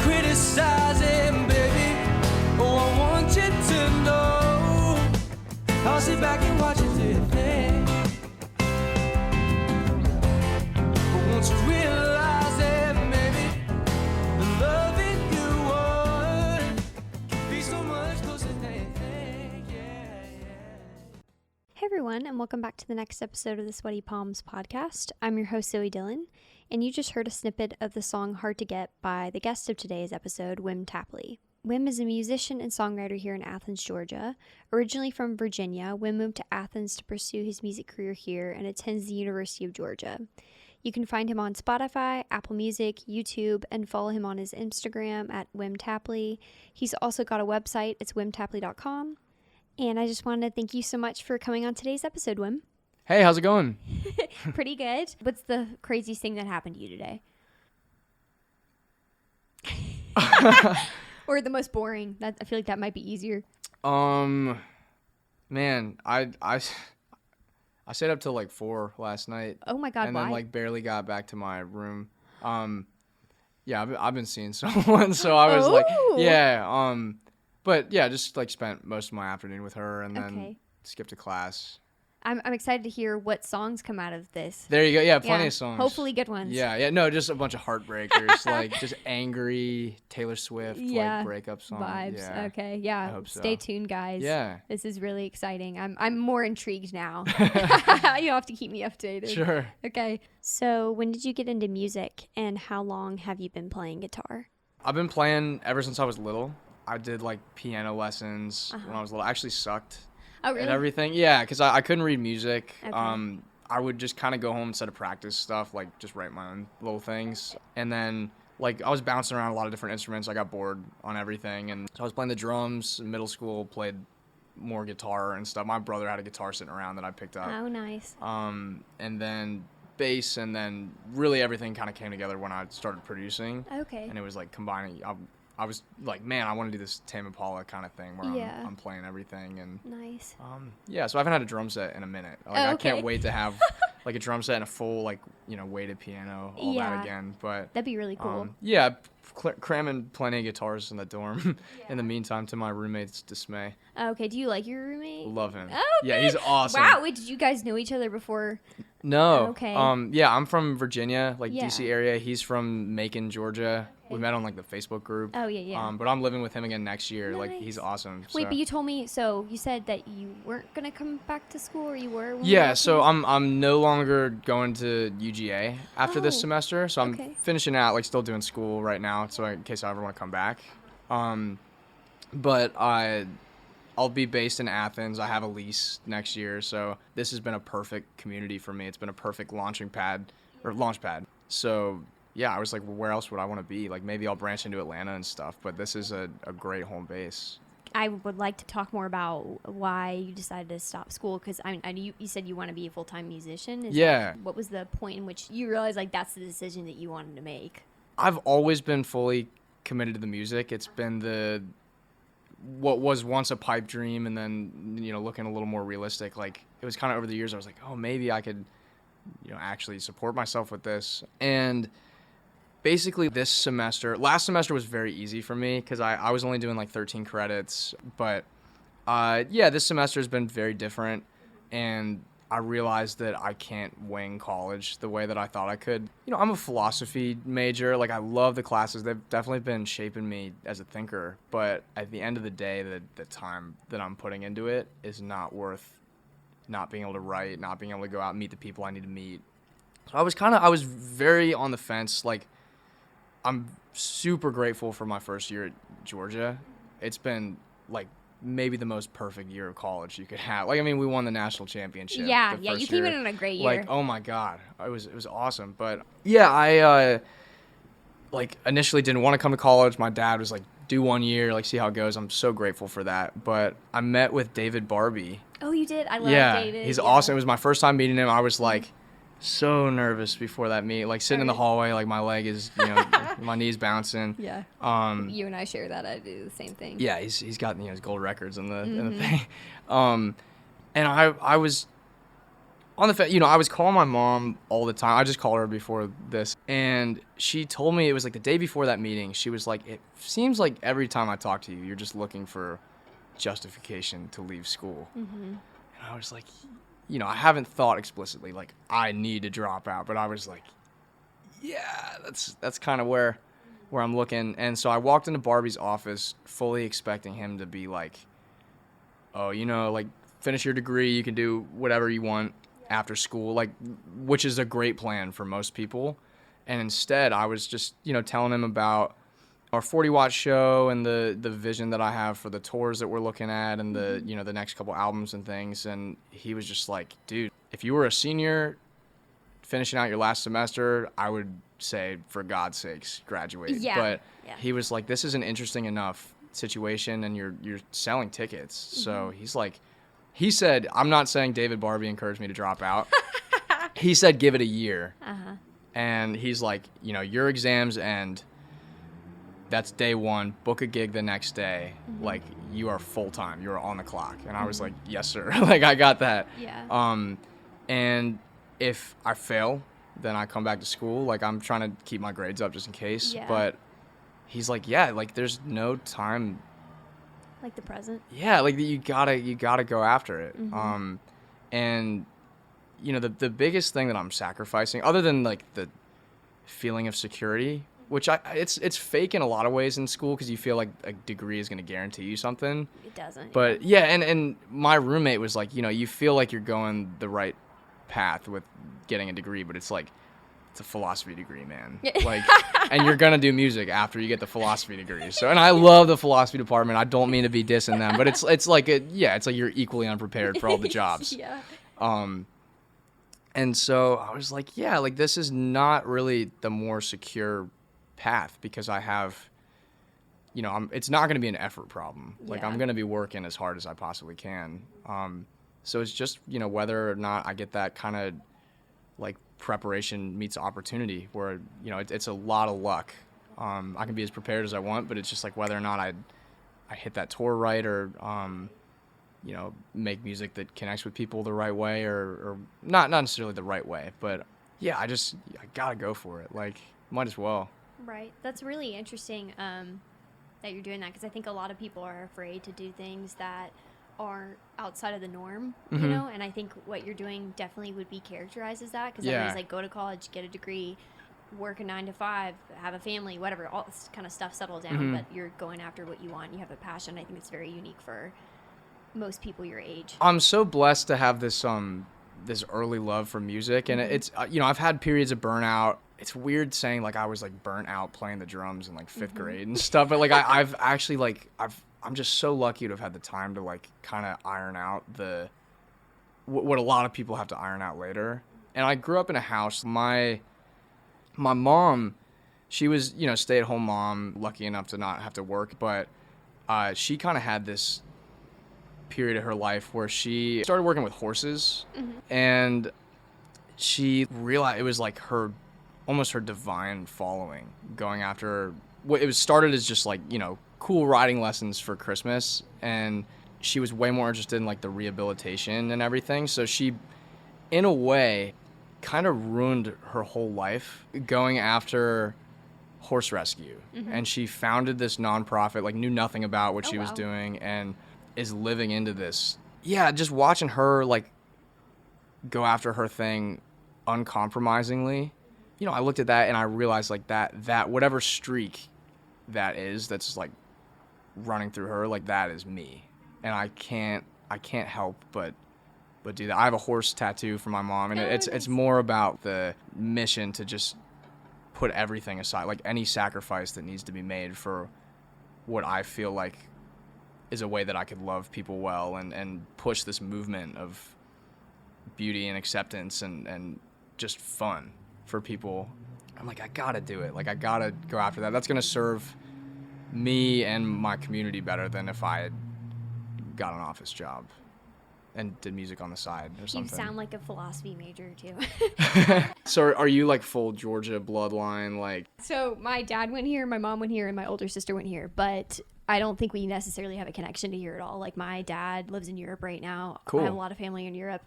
criticizing, baby. Oh, I want you to know I'll sit back and watch you do your thing. But won't you realize it, baby? The loving you would can be so much closer than you think. Yeah. Hey everyone, and welcome back to the next episode of the Sweaty Palms podcast. I'm your host, Zoe Dillon, and you just heard a snippet of the song Hard to Get by the guest of today's episode, Wim Tapley. Wim is a musician and songwriter here in Athens, Georgia. Originally from Virginia, Wim moved to Athens to pursue his music career here and attends the University of Georgia. You can find him on Spotify, Apple Music, YouTube, and follow him on his Instagram at Wim Tapley. He's also got a website, it's wimtapley.com. And I just wanted to thank you so much for coming on today's episode, Wim. Hey, how's it going? Pretty good. What's the craziest thing that happened to you today? Or the most boring? I feel like that might be easier. Man, I stayed up till like 4 last night. Oh my God, and why? then like barely got back to my room. Yeah, I've been seeing someone, so I was like, yeah. But yeah, just like spent most of my afternoon with her, and then skipped to class. I'm excited to hear what songs come out of this. There you go. Yeah, plenty of songs. Hopefully good ones. Yeah. No, just a bunch of heartbreakers, like just angry Taylor Swift, like breakup songs. Vibes. Yeah. Okay. Yeah. I hope so. Stay tuned, guys. Yeah. This is really exciting. I'm more intrigued now. You'll have to keep me updated. Sure. Okay. So when did you get into music, and how long have you been playing guitar? I've been playing ever since I was little. I did like piano lessons when I was little. I actually sucked at everything. Yeah, because I couldn't read music. Okay. I would just kind of go home instead of practice stuff, like just write my own little things. And then like I was bouncing around a lot of different instruments. I got bored on everything. And so I was playing the drums in middle school, played more guitar and stuff. My brother had a guitar sitting around that I picked up. Oh, nice. And then bass, and then really everything kind of came together when I started producing. Okay. And it was like combining. I was like, man, I want to do this Tame Impala kind of thing where I'm playing everything. And nice. Yeah, so I haven't had a drum set in a minute. Like, I can't wait to have like a drum set and a full like, weighted piano, all that again. But that'd be really cool. Yeah, cramming plenty of guitars in the dorm in the meantime, to my roommate's dismay. Okay, do you like your roommate? Love him. Oh, yeah, he's awesome. Wow, wait, did you guys know each other before? No. Okay. Yeah, I'm from Virginia, like DC area. He's from Macon, Georgia. We met on like the Facebook group. Oh yeah. But I'm living with him again next year. Nice. Like, he's awesome. Wait, so. but you told me, so you said that you weren't gonna come back to school, or you were? Yeah, so I'm no longer going to UGA after this semester. So I'm finishing out, like still doing school right now, so in case I ever want to come back. But I'll be based in Athens. I have a lease next year, so this has been a perfect community for me. It's been a perfect launch pad. So yeah, I was like, well, where else would I want to be? Like, maybe I'll branch into Atlanta and stuff, but this is a great home base. I would like to talk more about why you decided to stop school, because I mean, you said you want to be a full-time musician. What was the point in which you realized like that's the decision that you wanted to make? I've always been fully committed to the music. It's been what was once a pipe dream, and then looking a little more realistic. Like, it was kind of over the years I was like, oh, maybe I could actually support myself with this. And basically last semester was very easy for me because I was only doing like 13 credits. But this semester has been very different, and I realized that I can't wing college the way that I thought I could. I'm a philosophy major. Like, I love the classes. They've definitely been shaping me as a thinker. But at the end of the day, the time that I'm putting into it is not worth not being able to write, not being able to go out and meet the people I need to meet. So I was very on the fence. Like, I'm super grateful for my first year at Georgia. It's been like maybe the most perfect year of college you could have. Like, I mean, we won the national championship. Yeah, you came in on a great year. Like, oh my God, it was awesome. But yeah, I like initially didn't want to come to college. My dad was like, do 1 year, like see how it goes. I'm so grateful for that. But I met with David Barbie. Oh, you did? I love David. He's awesome. It was my first time meeting him. I was like so nervous before that meet, like sitting in the hallway, like my leg is, my knee's bouncing. Yeah. You and I share that. I do the same thing. Yeah, he's got his gold records in the thing. And I was on the you know, I was calling my mom all the time. I just called her before this, and she told me it was like the day before that meeting. She was like, "It seems like every time I talk to you, you're just looking for justification to leave school." And I was like, you know, I haven't thought explicitly like I need to drop out, but I was like, yeah, that's kind of where I'm looking. And so I walked into Barbie's office fully expecting him to be like, "Oh, you know, like finish your degree, you can do whatever you want after school," like, which is a great plan for most people. And instead, I was just, you know, telling him about our 40-watt show and the vision that I have for the tours that we're looking at and the, you know, the next couple albums and things. And he was just like, "Dude, if you were a senior finishing out your last semester, I would say, for God's sakes, graduate." Yeah. But he was like, "This is an interesting enough situation, and you're selling tickets." So he's like, he said, I'm not saying David Barbie encouraged me to drop out. He said, give it a year. And he's like, you know, your exams end. That's day one. Book a gig the next day. Like, you are full time. You're on the clock. And I was like, yes, sir. Like, I got that. Yeah. And if I fail, then I come back to school. Like, I'm trying to keep my grades up just in case. Yeah. But he's like, yeah, like, there's no time. Like the present. Yeah, like you gotta go after it. And you know, the biggest thing that I'm sacrificing, other than like the feeling of security, which it's fake in a lot of ways in school because you feel like a degree is gonna guarantee you something. It doesn't. But yeah, and my roommate was like, you know, you feel like you're going the right path with getting a degree, but it's like, it's a philosophy degree, man. Like, and you're gonna do music after you get the philosophy degree. So, and I love the philosophy department. I don't mean to be dissing them, but it's like it's like you're equally unprepared for all the jobs. Yeah. And so I was like, yeah, like this is not really the more secure path because I have, you know, it's not gonna be an effort problem. Like I'm gonna be working as hard as I possibly can. So it's just, you know, whether or not I get that kind of like preparation meets opportunity where, you know, it's a lot of luck. I can be as prepared as I want, but it's just like whether or not I hit that tour right or, you know, make music that connects with people the right way or not necessarily the right way, but yeah, I gotta go for it. Like, might as well. Right. That's really interesting that you're doing that because I think a lot of people are afraid to do things that are outside of the norm, you know, and I think what you're doing definitely would be characterized as that because everybody's like, go to college, get a degree, work a 9 to 5, have a family, whatever, all this kind of stuff, settle down, but you're going after what you want. You have a passion. I think it's very unique for most people your age. I'm so blessed to have this this early love for music, and it's you know, I've had periods of burnout. It's weird saying like I was like burnt out playing the drums in like 5th grade and stuff, but like I've actually like I'm just so lucky to have had the time to like kind of iron out what a lot of people have to iron out later. And I grew up in a house. My mom, she was, you know, stay-at-home mom, lucky enough to not have to work, but she kind of had this period of her life where she started working with horses, and she realized it was like almost her divine following, going after what it was started as just like, you know, cool riding lessons for Christmas, and she was way more interested in like the rehabilitation and everything. So she, in a way, kind of ruined her whole life going after horse rescue. And she founded this nonprofit, like knew nothing about what she was doing, and is living into this. Yeah, just watching her like go after her thing uncompromisingly. You know, I looked at that and I realized like that whatever streak that is, that's like running through her, like that is me, and I can't help but do that. I have a horse tattoo for my mom, and it's more about the mission to just put everything aside, like any sacrifice that needs to be made for what I feel like is a way that I could love people well and push this movement of beauty and acceptance and just fun for people. I'm like, I gotta do it. Like, I gotta go after that. That's gonna serve me and my community better than if I had got an office job and did music on the side or something. You sound like a philosophy major too. So are you like full Georgia bloodline? Like, so my dad went here, my mom went here, and my older sister went here, but I don't think we necessarily have a connection to here at all. Like, my dad lives in Europe right now. Cool. I have a lot of family in Europe.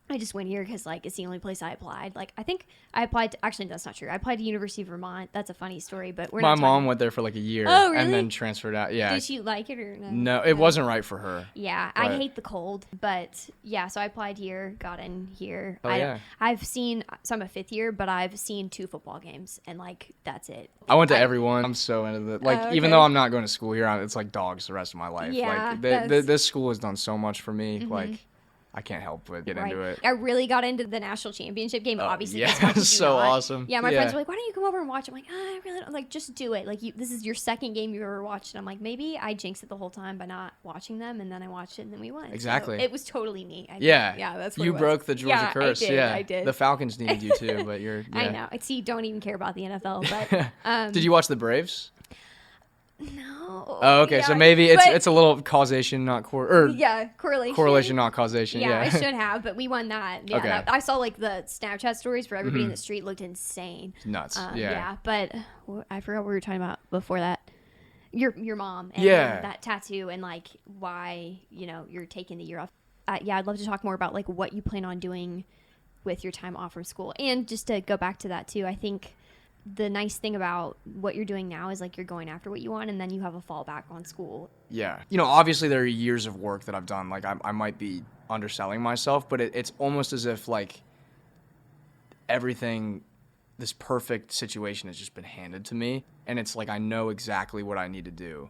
I just went here because, like, it's the only place I applied. Like, I think I applied to, actually, that's not true. I applied to University of Vermont. That's a funny story, but we're My not mom went there for like a year Oh, really? and then transferred out. Yeah. Did she like it or no? No, it wasn't right for her. Yeah, I hate the cold, but yeah, so I applied here, got in here. Oh, yeah. I've seen, so I'm a fifth year, but I've seen 2 football games, and like, that's it. I went to every one. I'm so into it. Like, even though I'm not going to school here, it's like dogs the rest of my life. Yeah, like, this school has done so much for me. Like, I can't help but get into it. I really got into the national championship game, obviously. Yeah, it's so awesome. Yeah, my friends were like, why don't you come over and watch? I'm like, I really don't. Like, just do it. Like, this is your second game you've ever watched. And I'm like, maybe I jinxed it the whole time by not watching them, and then I watched it, and then we won. Exactly. So it was totally me. I think. Yeah. Yeah, that's what you it was. broke the Georgia curse. I did. The Falcons needed you too, but you're. Yeah. I know. See, don't even care about the NFL. But did you watch the Braves? no. Oh, okay. So maybe it's a little causation, not correlation. Correlation, not causation. Yeah, I should have, but we won that. Yeah, Okay. I saw like the Snapchat stories for everybody in the street looked insane. Nuts. But I forgot what we were talking about before that. Your mom and that tattoo and like why you're taking the year off. I'd love to talk more about like what you plan on doing with your time off from school, and just to go back to that too. I think the nice thing about what you're doing now is like you're going after what you want, and then you have a fallback on school. Yeah. Obviously there are years of work that I've done. Like I might be underselling myself, but it's almost as if like everything, this perfect situation has just been handed to me. And it's like I know exactly what I need to do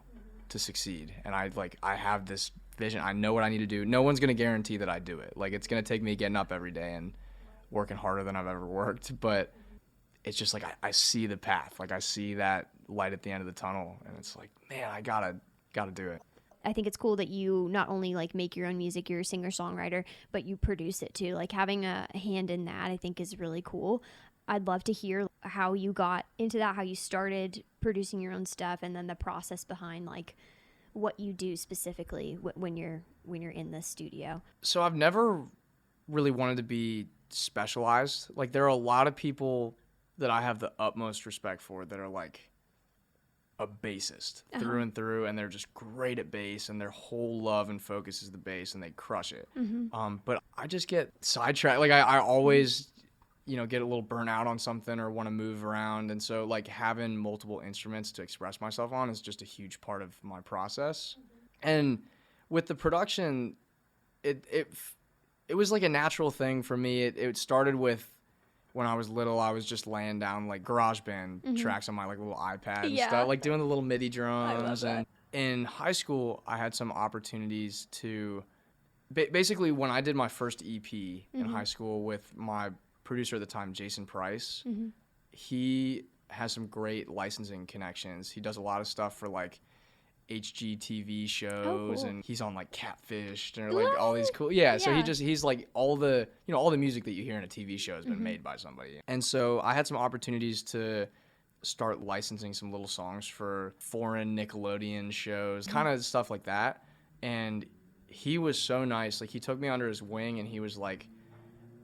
to succeed. And I have this vision. I know what I need to do. No one's going to guarantee that I do it. Like it's going to take me getting up every day and working harder than I've ever worked. But it's just like I see the path. Like I see that light at the end of the tunnel, and it's like, man, I gotta do it. I think it's cool that you not only like make your own music, you're a singer-songwriter, but you produce it too. Like having a hand in that, I think is really cool. I'd love to hear how you got into that, how you started producing your own stuff, and then the process behind like what you do specifically when you're in the studio. So I've never really wanted to be specialized. Like there are a lot of people that I have the utmost respect for that are like a bassist through and through, and they're just great at bass, and their whole love and focus is the bass, and they crush it. But I just get sidetracked. Like I always, get a little burnt out on something or want to move around, and so like having multiple instruments to express myself on is just a huge part of my process. And with the production, it was like a natural thing for me. It started with, when I was little, I was just laying down like GarageBand tracks on my like little iPad and stuff, like doing the little MIDI drums. And in high school, I had some opportunities to, basically when I did my first EP in high school with my producer at the time, Jason Price, he has some great licensing connections. He does a lot of stuff for like HGTV shows, and he's on like Catfished or like all these cool so he's like all the all the music that you hear in a TV show has been made by somebody. And so I had some opportunities to start licensing some little songs for foreign Nickelodeon shows, kind of stuff like that. And he was so nice. Like he took me under his wing, and he was like,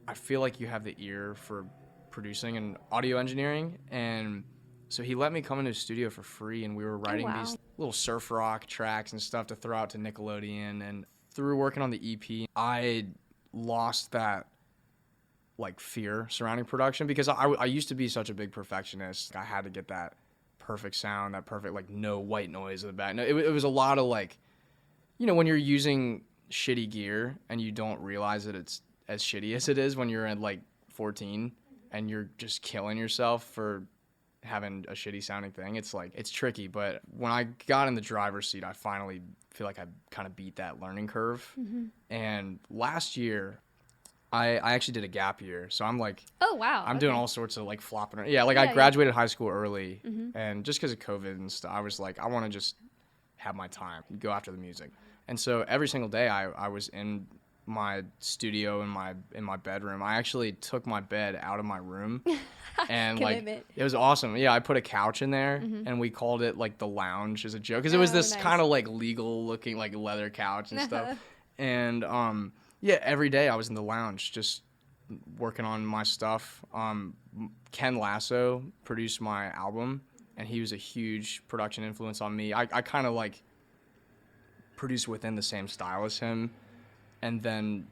I feel like you have the ear for producing and audio engineering. And so he let me come into his studio for free, and we were writing these little surf rock tracks and stuff to throw out to Nickelodeon. And through working on the EP, I lost that like fear surrounding production, because I used to be such a big perfectionist. I had to get that perfect sound, that perfect like no white noise in the back. No, it was a lot of like, when you're using shitty gear and you don't realize that it's as shitty as it is when you're at like 14 and you're just killing yourself for having a shitty sounding thing. It's like, it's tricky. But when I got in the driver's seat, I finally feel like I kind of beat that learning curve. And last year, I actually did a gap year. So I'm like, oh wow, I'm doing all sorts of like flopping around. Yeah, like I graduated high school early, and just because of COVID and stuff, I was like, I want to just have my time, go after the music. And so every single day I was in my studio in my bedroom. I actually took my bed out of my room, and like it was awesome. Yeah, I put a couch in there, and we called it like the lounge as a joke, because it was this kind of like legal looking like leather couch and stuff. And every day I was in the lounge just working on my stuff. Ken Lasso produced my album, and he was a huge production influence on me. I kind of like produced within the same style as him. And then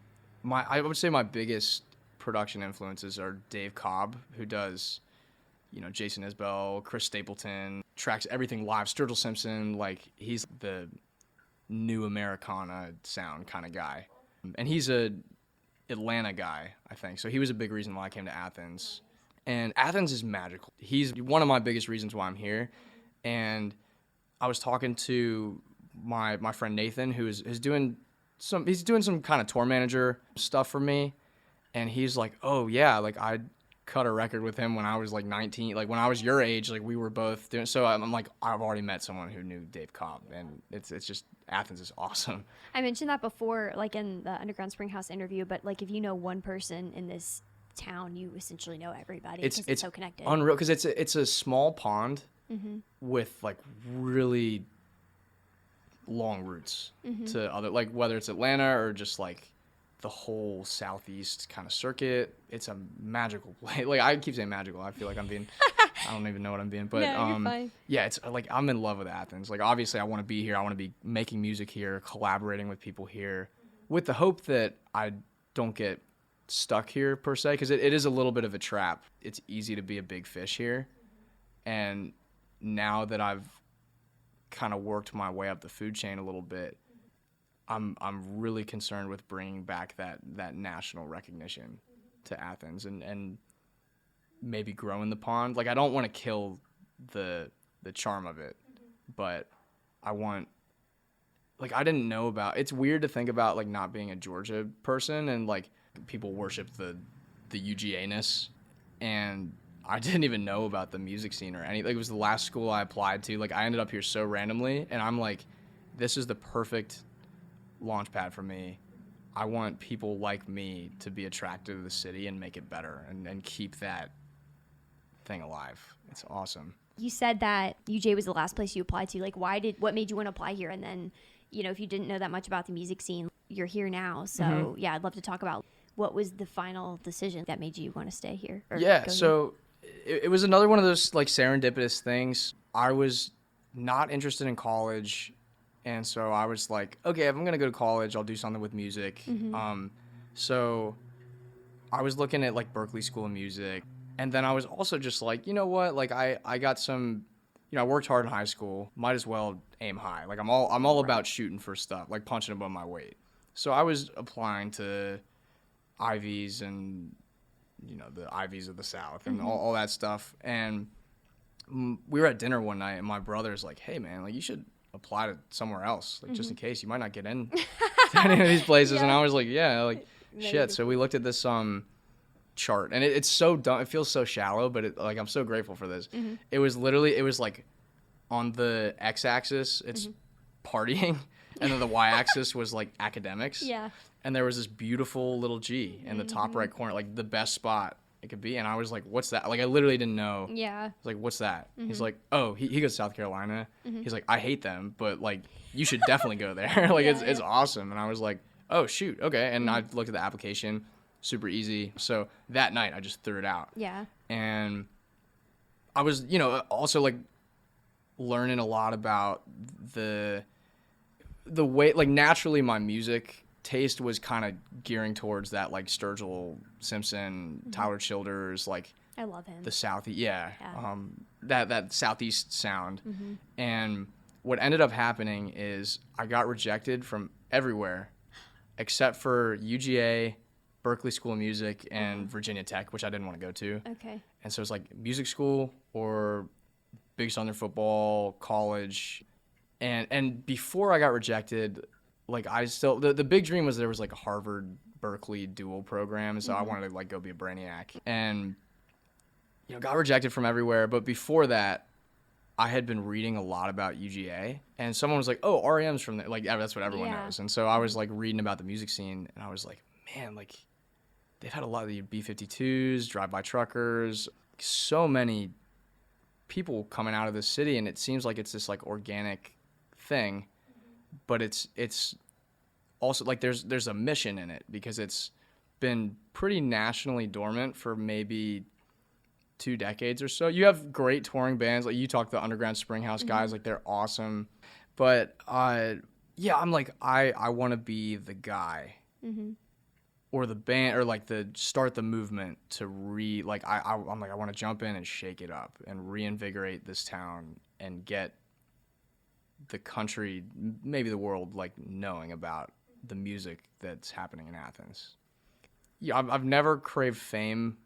I would say my biggest production influences are Dave Cobb, who does, Jason Isbell, Chris Stapleton, tracks everything live, Sturgill Simpson. Like, he's the new Americana sound kind of guy. And he's a Atlanta guy, I think. So he was a big reason why I came to Athens. And Athens is magical. He's one of my biggest reasons why I'm here. And I was talking to my friend Nathan, who is doing some kind of tour manager stuff for me. And he's like, oh yeah, like I cut a record with him when I was like 19, like when I was your age, like we were both doing. So I'm like, I've already met someone who knew Dave Cobb, and it's just, Athens is awesome. I mentioned that before, like in the Underground Springhouse interview, but like if you know one person in this town, you essentially know everybody. It's so connected. Unreal, because it's a small pond with like really long roots to other, like whether it's Atlanta or just like the whole southeast kind of circuit. It's a magical place. Like, I keep saying magical. I feel like I'm being, I don't even know what I'm being, but no, you're fine. Yeah, it's like I'm in love with Athens. Like, obviously I want to be here. I want to be making music here, collaborating with people here, with the hope that I don't get stuck here per se, because it is a little bit of a trap. It's easy to be a big fish here, and now that I've kind of worked my way up the food chain a little bit, I'm really concerned with bringing back that national recognition to Athens and maybe growing the pond. Like, I don't want to kill the charm of it, but I want, like, I didn't know about, it's weird to think about like not being a Georgia person, and like people worship the UGA-ness, and I didn't even know about the music scene or anything. Like, it was the last school I applied to. Like, I ended up here so randomly, and I'm like, this is the perfect launch pad for me. I want people like me to be attracted to the city and make it better and keep that thing alive. It's awesome. You said that UJ was the last place you applied to. Like, what made you want to apply here? And then, if you didn't know that much about the music scene, you're here now. So yeah, I'd love to talk about what was the final decision that made you want to stay here? Yeah, so it was another one of those like serendipitous things. I was not interested in college. And so I was like, okay, if I'm going to go to college, I'll do something with music. So I was looking at like Berklee School of Music. And then I was also just like, you know what? Like I got some, I worked hard in high school. Might as well aim high. Like I'm all about shooting for stuff, like punching above my weight. So I was applying to Ivies and, the Ivies of the South and all that stuff. And we were at dinner one night and my brother's like, hey man, like you should apply to somewhere else, like just in case you might not get in to any of these places. Yeah. And I was like, yeah, like shit. So we looked at this chart, and it's so dumb. It feels so shallow, but like I'm so grateful for this. It was like on the x-axis it's partying, and then the y-axis was like academics. Yeah. And there was this beautiful little G in the top right corner, like the best spot it could be. And I was like, what's that? Like, I literally didn't know. Yeah. I was like, what's that? He's like, oh, he goes to South Carolina. He's like, I hate them, but like, you should definitely go there. Like, it's awesome. And I was like, oh, shoot. Okay. And I looked at the application, super easy. So that night I just threw it out. Yeah. And I was, also like learning a lot about the way, like naturally my music taste was kind of gearing towards that, like Sturgill Simpson, Tyler Childers, like I love him. The Southeast, that Southeast sound. And what ended up happening is I got rejected from everywhere except for UGA, Berklee School of Music, and Virginia Tech, which I didn't want to go to. Okay. And so it's like music school or Big Southern football, college, and before I got rejected, like I still the big dream was there was like a Harvard Berklee dual program, and so I wanted to like go be a brainiac, and got rejected from everywhere. But before that, I had been reading a lot about UGA, and someone was like, "Oh, REM's from there." Like that's what everyone knows, and so I was like reading about the music scene, and I was like, "Man, like they've had a lot of the B-52s, drive-by truckers, so many people coming out of the city, and it seems like it's this like organic thing." But it's also like there's a mission in it, because it's been pretty nationally dormant for maybe 2 decades or so. You have great touring bands, like you talk to the Underground Springhouse guys, like they're awesome. But I'm like I want to be the guy or the band, or like the start the movement to like I'm like, I want to jump in and shake it up and reinvigorate this town and get the country, maybe the world, like knowing about the music that's happening in Athens. Yeah, I've never craved fame.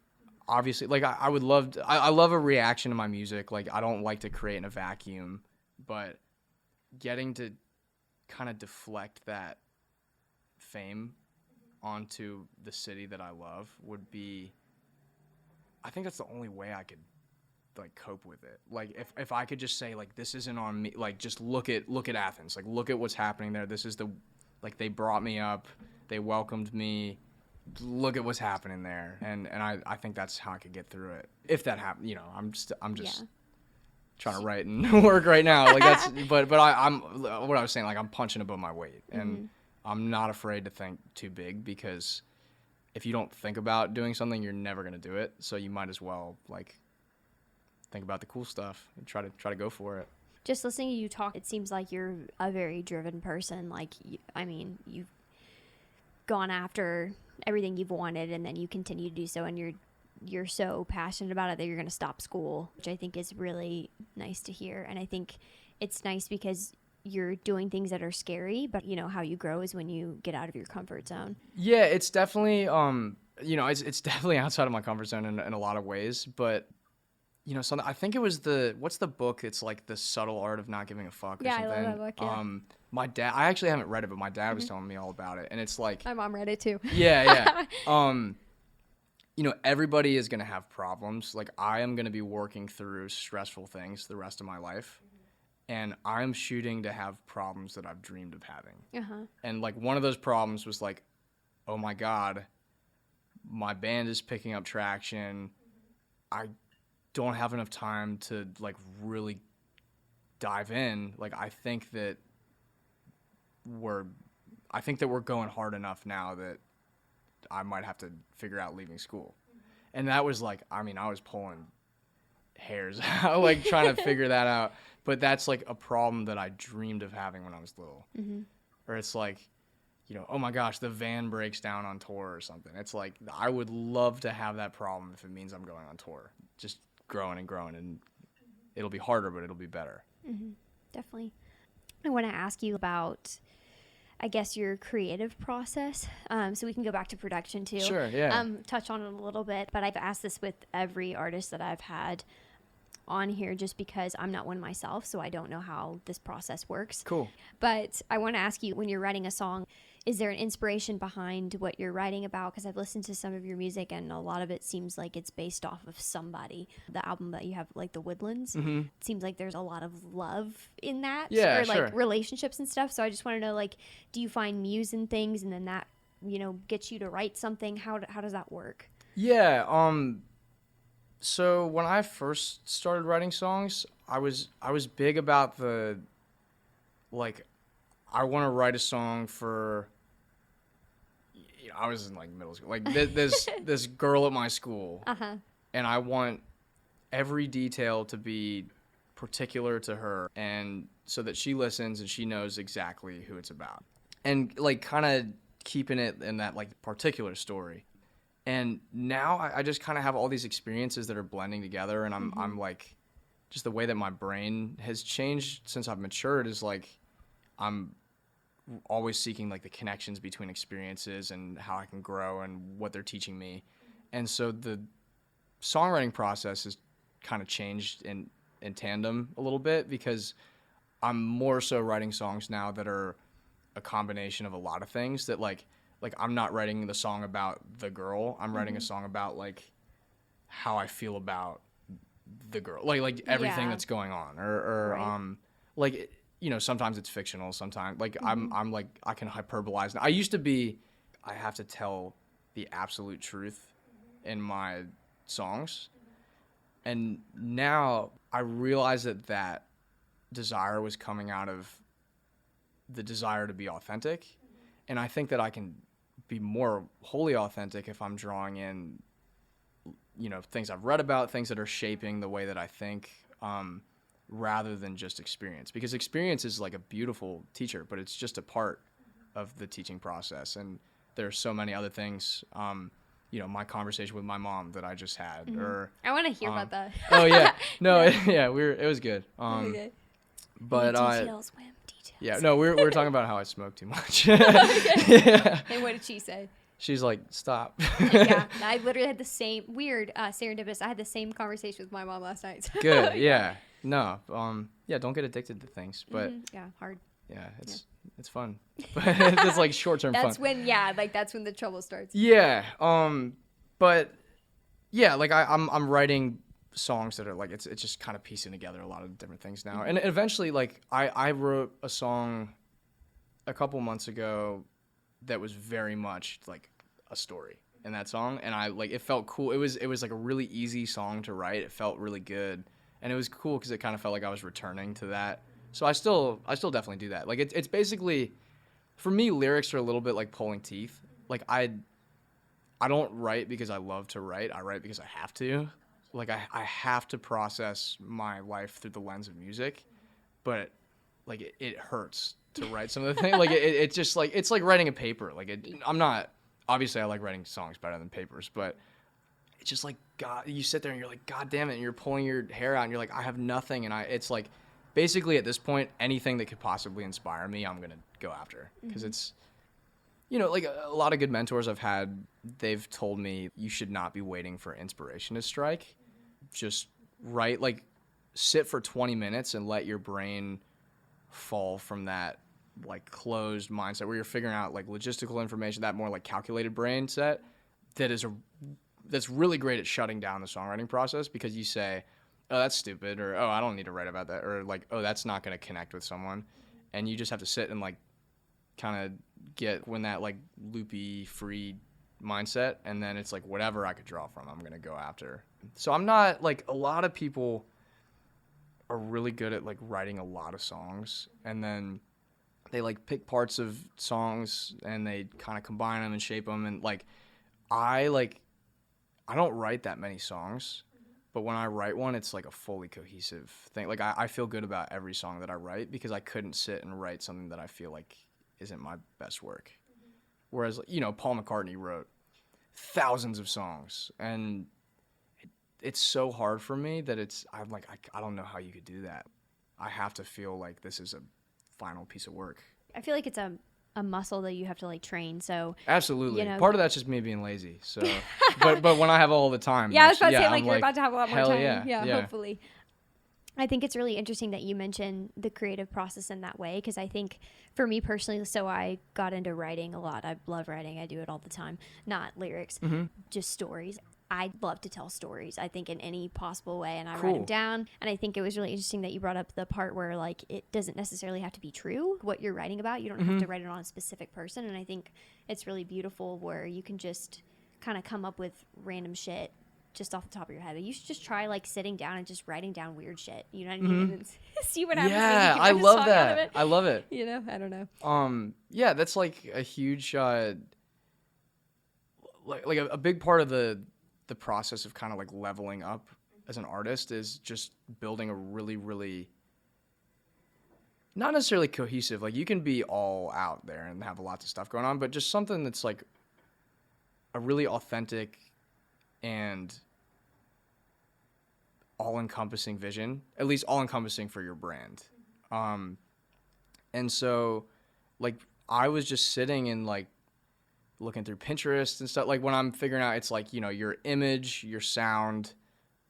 Obviously, like I would love to, I love a reaction to my music. Like I don't like to create in a vacuum, but getting to kind of deflect that fame onto the city that I love would be, I think that's the only way I could like cope with it. Like if I could just say like, this isn't on me, like just look at Athens, like look at what's happening there. This is like they brought me up, they welcomed me, look at what's happening there. And I think that's how I could get through it. If that happened, you know, I'm just trying to write and work right now. Like that's, but I'm what I was saying, like I'm punching above my weight, and I'm not afraid to think too big, because if you don't think about doing something, you're never gonna do it. So you might as well like think about the cool stuff and try to go for it. Just listening to you talk, it seems like you're a very driven person. Like, you've gone after everything you've wanted, and then you continue to do so, and you're so passionate about it that you're going to stop school, which I think is really nice to hear. And I think it's nice because you're doing things that are scary, but you know how you grow is when you get out of your comfort zone. Yeah, it's definitely it's definitely outside of my comfort zone in a lot of ways, but you know, something, I think it was what's the book? It's like The Subtle Art of Not Giving a Fuck or something. Yeah, I love that book, yeah. My dad, I actually haven't read it, but my dad was telling me all about it, and it's like, my mom read it too. Yeah. You know, everybody is going to have problems. Like, I am going to be working through stressful things the rest of my life, and I'm shooting to have problems that I've dreamed of having. And like, one of those problems was like, oh my God, my band is picking up traction. I don't have enough time to like really dive in. Like, I think that we're going hard enough now that I might have to figure out leaving school. And that was like, I mean, I was pulling hairs out, like trying to figure that out. But that's like a problem that I dreamed of having when I was little. Or it's like, you know, oh my gosh, the van breaks down on tour or something. It's like, I would love to have that problem if it means I'm going on tour. Just growing and growing, and it'll be harder, but it'll be better. Definitely. I want to ask you about, I guess, your creative process. So we can go back to production too. Sure, yeah. Touch on it a little bit, but I've asked this with every artist that I've had on here just because I'm not one myself, so I don't know how this process works. Cool. But I want to ask you, when you're writing a song, is there an inspiration behind what you're writing about? Because I've listened to some of your music, and a lot of it seems like it's based off of somebody. The album that you have, like The Woodlands, it seems like there's a lot of love in that, yeah, or like sure. relationships and stuff. So I just want to know, like, do you find muse in things, and then that, you know, gets you to write something? How does that work? Yeah. So when I first started writing songs, I was big about the, like, I want to write a song for, you know, I was in like middle school, like this girl at my school, and I want every detail to be particular to her, and so that she listens and she knows exactly who it's about, and like kind of keeping it in that like particular story. And now I just kind of have all these experiences that are blending together, and I'm like, just the way that my brain has changed since I've matured is like, I'm always seeking like the connections between experiences and how I can grow and what they're teaching me. And so the songwriting process has kind of changed in tandem a little bit, because I'm more so writing songs now that are a combination of a lot of things, that like I'm not writing the song about the girl. I'm writing a song about like how I feel about the girl, like everything that's going on, or right. Like, you know, sometimes it's fictional, sometimes like I'm like, I can hyperbolize. I used to be, I have to tell the absolute truth in my songs, and now I realize that desire was coming out of the desire to be authentic, and I think that I can be more wholly authentic if I'm drawing in, you know, things I've read about, things that are shaping the way that I think, rather than just experience. Because experience is like a beautiful teacher, but it's just a part of the teaching process. And there's so many other things. My conversation with my mom that I just had, or I want to hear about that. oh yeah, no, it was good. Okay. But Details, Wim, details. yeah, no, we were talking about how I smoke too much. Okay. Yeah. And what did she say? She's like, stop. Yeah, I literally had the same weird serendipitous. I had the same conversation with my mom last night. So. Good, yeah. No, don't get addicted to things, but yeah, hard. yeah, it's fun, but it's like short-term fun. That's when, that's when the trouble starts. Yeah, but yeah, like I'm writing songs that are like it's just kind of piecing together a lot of different things now, and eventually, like I wrote a song a couple months ago that was very much like a story in that song, and I like it felt cool. It was like a really easy song to write. It felt really good, and it was cool because it kind of felt like I was returning to that. So I still definitely do that. Like it's basically, for me, lyrics are a little bit like pulling teeth. Like I don't write because I love to write. I write because I have to. Like I have to process my life through the lens of music, but like it hurts to write some of the things. Like it's just like it's like writing a paper. Like I'm not, obviously I like writing songs better than papers, but it's just like God. You sit there and you're like, God damn it, and you're pulling your hair out and you're like, I have nothing, and it's like basically at this point anything that could possibly inspire me, I'm gonna go after, because it's. Like a lot of good mentors I've had, they've told me you should not be waiting for inspiration to strike. Just write, like sit for 20 minutes and let your brain fall from that like closed mindset where you're figuring out like logistical information, that more like calculated brain set that's really great at shutting down the songwriting process, because you say, oh, that's stupid, or oh, I don't need to write about that, or like, oh, that's not going to connect with someone. And you just have to sit and like kind of get when that like loopy free mindset, and then it's like whatever I could draw from, I'm gonna go after. So I'm not like, a lot of people are really good at like writing a lot of songs, and then they like pick parts of songs and they kind of combine them and shape them, and like I don't write that many songs, but when I write one, it's like a fully cohesive thing. Like I feel good about every song that I write, because I couldn't sit and write something that I feel like isn't my best work. Whereas, Paul McCartney wrote thousands of songs, and it's so hard for me that I'm like, I don't know how you could do that. I have to feel like this is a final piece of work. I feel like it's a muscle that you have to like train. So absolutely, part of that's just me being lazy. So, but when I have all the time, I was about to say, like you're about to have a lot more time. Yeah, Hopefully. I think it's really interesting that you mention the creative process in that way, because I think for me personally, so I got into writing a lot. I love writing. I do it all the time. Not lyrics, just stories. I love to tell stories, I think, in any possible way, and I write them down. And I think it was really interesting that you brought up the part where like it doesn't necessarily have to be true what you're writing about. You don't have to write it on a specific person. And I think it's really beautiful where you can just kind of come up with random shit just off the top of your head. But you should just try like sitting down and just writing down weird shit. You know what I mean? And see what happens. Yeah, I love that. I love it. I don't know. Yeah, that's like a huge, like a big part of the process of kind of like leveling up as an artist is just building a really, really, not necessarily cohesive. Like you can be all out there and have lots of stuff going on, but just something that's like a really authentic and all-encompassing vision, at least all-encompassing for your brand. And so like I was just sitting and like looking through Pinterest and stuff, like when I'm figuring out, it's like, your image, your sound,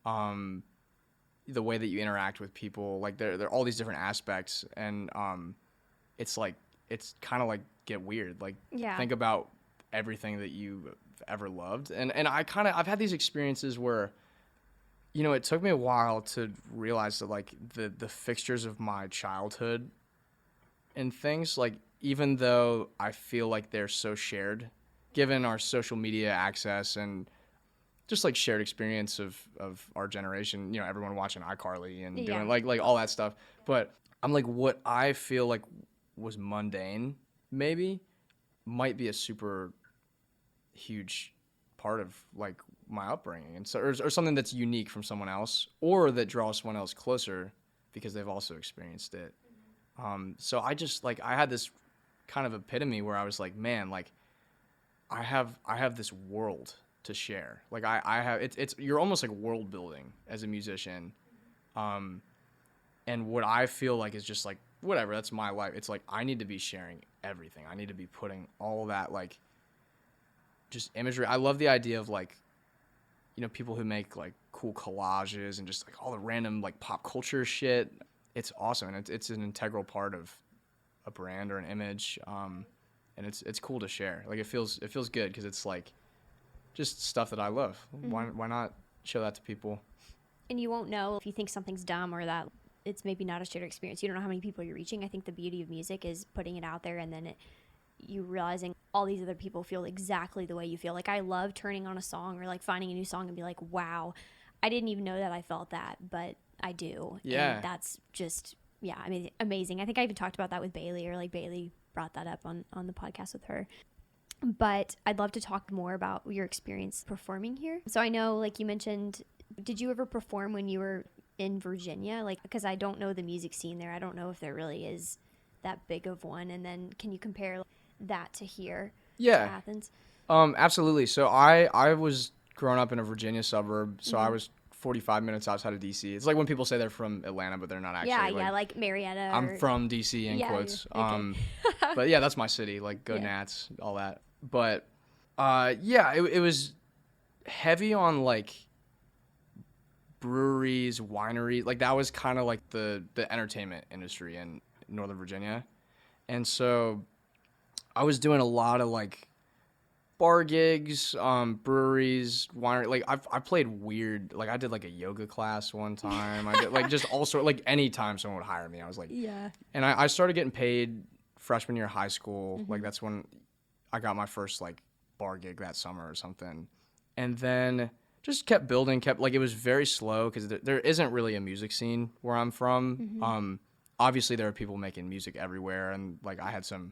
the way that you interact with people, like there are all these different aspects, and it's like, it's kind of like get weird, like think about everything that you've ever loved, and I've had these experiences where it took me a while to realize that like the fixtures of my childhood and things, like even though I feel like they're so shared given our social media access and just like shared experience of our generation, everyone watching iCarly and doing like all that stuff, but I'm like, what I feel like was mundane maybe might be a super huge part of like my upbringing, and so or something that's unique from someone else, or that draws someone else closer because they've also experienced it. So I just like, I had this kind of epitome where I was like, man, like I have this world to share. Like I have it's you're almost like world building as a musician. And what I feel like is just like whatever, that's my life. It's like I need to be sharing everything. I need to be putting all that like just imagery. I love the idea of like, you know, people who make like cool collages and just like all the random like pop culture shit. It's awesome, and it's an integral part of a brand or an image. And it's cool to share. Like it feels good because it's like just stuff that I love. Mm-hmm. Why not show that to people? And you won't know if you think something's dumb or that it's maybe not a shared experience. You don't know how many people you're reaching. I think the beauty of music is putting it out there and then you realizing all these other people feel exactly the way you feel. Like I love turning on a song or like finding a new song and be like, wow, I didn't even know that I felt that, but I do. Yeah. And that's just, yeah, I mean, amazing. I think I even talked about that with Bailey, or like Bailey brought that up on the podcast with her. But I'd love to talk more about your experience performing here. So I know, like you mentioned, did you ever perform when you were in Virginia? Like, because I don't know the music scene there. I don't know if there really is that big of one. And then can you compare that to here? Yeah. To Athens? Absolutely. So I was growing up in a Virginia suburb, so Mm-hmm. I was 45 minutes outside of DC. It's like when people say they're from Atlanta, but they're not actually. Yeah, like Marietta. I'm from DC in quotes. Okay. But yeah, that's my city. Like go Yeah. Nats, all that. But yeah, it was heavy on like breweries, wineries. Like that was kind of like the entertainment industry in Northern Virginia. And so I was doing a lot of like bar gigs, breweries, winery. Like I played weird. Like I did like a yoga class one time. I did like just all sort. Like anytime someone would hire me, I was like, Yeah. And I started getting paid freshman year of high school. Mm-hmm. Like that's when I got my first like bar gig that summer or something. And then just kept building. Like it was very slow because there isn't really a music scene where I'm from. Mm-hmm. Obviously there are people making music everywhere, and like I had some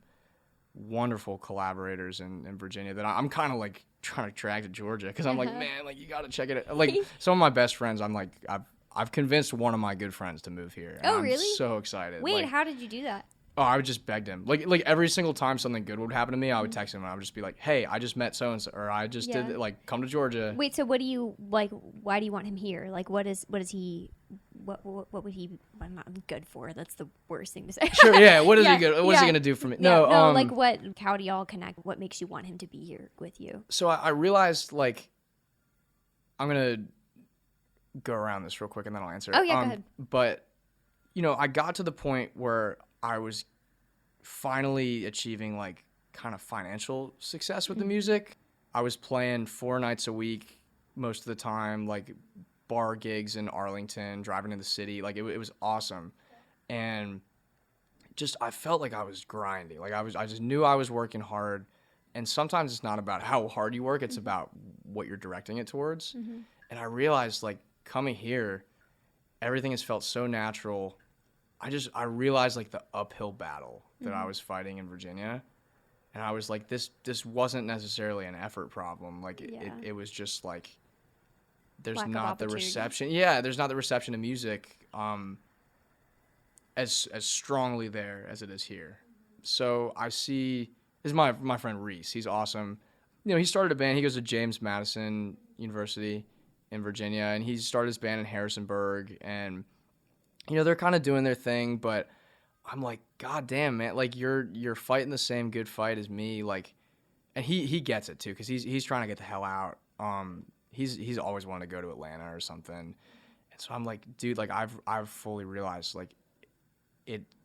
wonderful collaborators in Virginia that I'm kind of like trying to drag to Georgia because I'm like, man, like you got to check it out. Like some of my best friends, I'm like, I've convinced one of my good friends to move here. And I'm really? so excited. Wait, like, how did you do that? Oh, I would just beg him. Like every single time something good would happen to me, I would text him and I would just be like, hey, I just met so-and-so, or I just Yeah. did, like, come to Georgia. Wait, so what do you, like, why do you want him here? Like, what is he, what would he, I'm not good for? That's the worst thing to say. Sure, yeah, what is Yeah, he good? What is he yeah. going to do for me? Yeah, No, like how do y'all connect? What makes you want him to be here with you? So I realized, like, I'm going to go around this real quick and then I'll answer it. Oh, yeah, go ahead. But, you know, I got to the point where I was finally achieving, like, kind of financial success with the music. I was playing 4 nights a week most of the time, like, bar gigs in Arlington, driving to the city. Like, it was awesome. And just, I felt like I was grinding. Like, I just knew I was working hard. And sometimes it's not about how hard you work, it's about what you're directing it towards. And I realized, like, coming here, everything has felt so natural. I realized, like, the uphill battle that I was fighting in Virginia. And I was like, this wasn't necessarily an effort problem. Like, it was just, like, there's Lack of not the opportunity. reception. Yeah, there's not the reception to music as strongly there as it is here. So I see, this is my friend Reese. He's awesome. You know, he started a band. He goes to James Madison University in Virginia, and he started his band in Harrisonburg. And, you know, they're kind of doing their thing, but I'm like, God damn, man, like you're fighting the same good fight as me, like, and he gets it too, because he's trying to get the hell out. He's always wanted to go to Atlanta or something, and so I'm like, dude, like I've fully realized, like,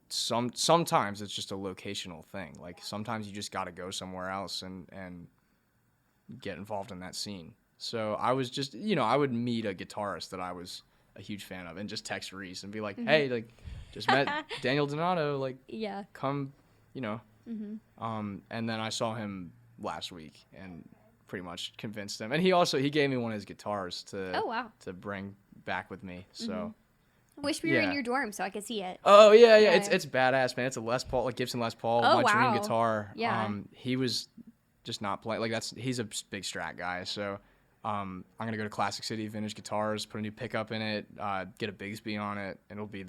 sometimes it's just a locational thing. Like sometimes you just got to go somewhere else and get involved in that scene. So I was just, you know, I would meet a guitarist that I was a huge fan of and just text Reese and be like, hey, like, just met Daniel Donato, like, Yeah. come, you know. And then I saw him last week and pretty much convinced him. And he gave me one of his guitars Oh, wow. to bring back with me. So Wish we were in Yeah. your dorm so I could see it. oh yeah, Yeah. it's badass, man. It's a Les Paul, like Gibson Les Paul, Oh, my wow. dream guitar. Yeah. He was just not playing, like, he's a big Strat guy, so I'm gonna go to Classic City Vintage Guitars, put a new pickup in it, get a Bigsby on it, and it'll be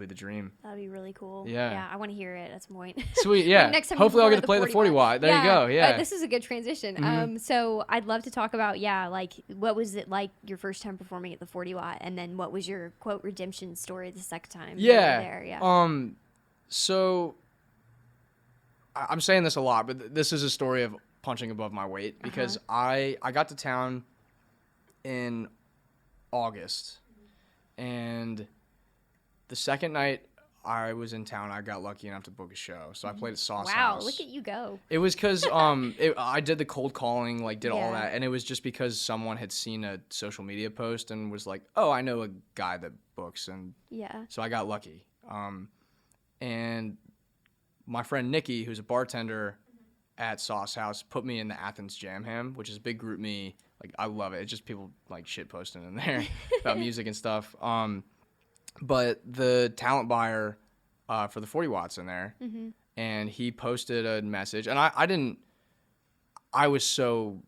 the dream. That'd be really cool. Yeah. Yeah, I want to hear it at some point. Sweet, yeah. Next time Hopefully I'll you get to play the 40 watt. There you go, yeah. This is a good transition. Mm-hmm. So I'd love to talk about, like, what was it like your first time performing at the 40 watt, and then what was your, quote, redemption story the second time you were there? Yeah. So I'm saying this a lot, but this is a story of punching above my weight because I got to town in August, and the second night I was in town, I got lucky enough to book a show. So I played at Sauce House. Wow, look at you go. It was because I did the cold calling, like did all that, and it was just because someone had seen a social media post and was like, "Oh, I know a guy that books," and so I got lucky. And my friend Nikki, who's a bartender at Sauce House, put me in the Athens Jam Ham, which is a big group me. Like, I love it. It's just people like shit posting in there about music and stuff. But the talent buyer for the 40 watts in there, and he posted a message, and I was so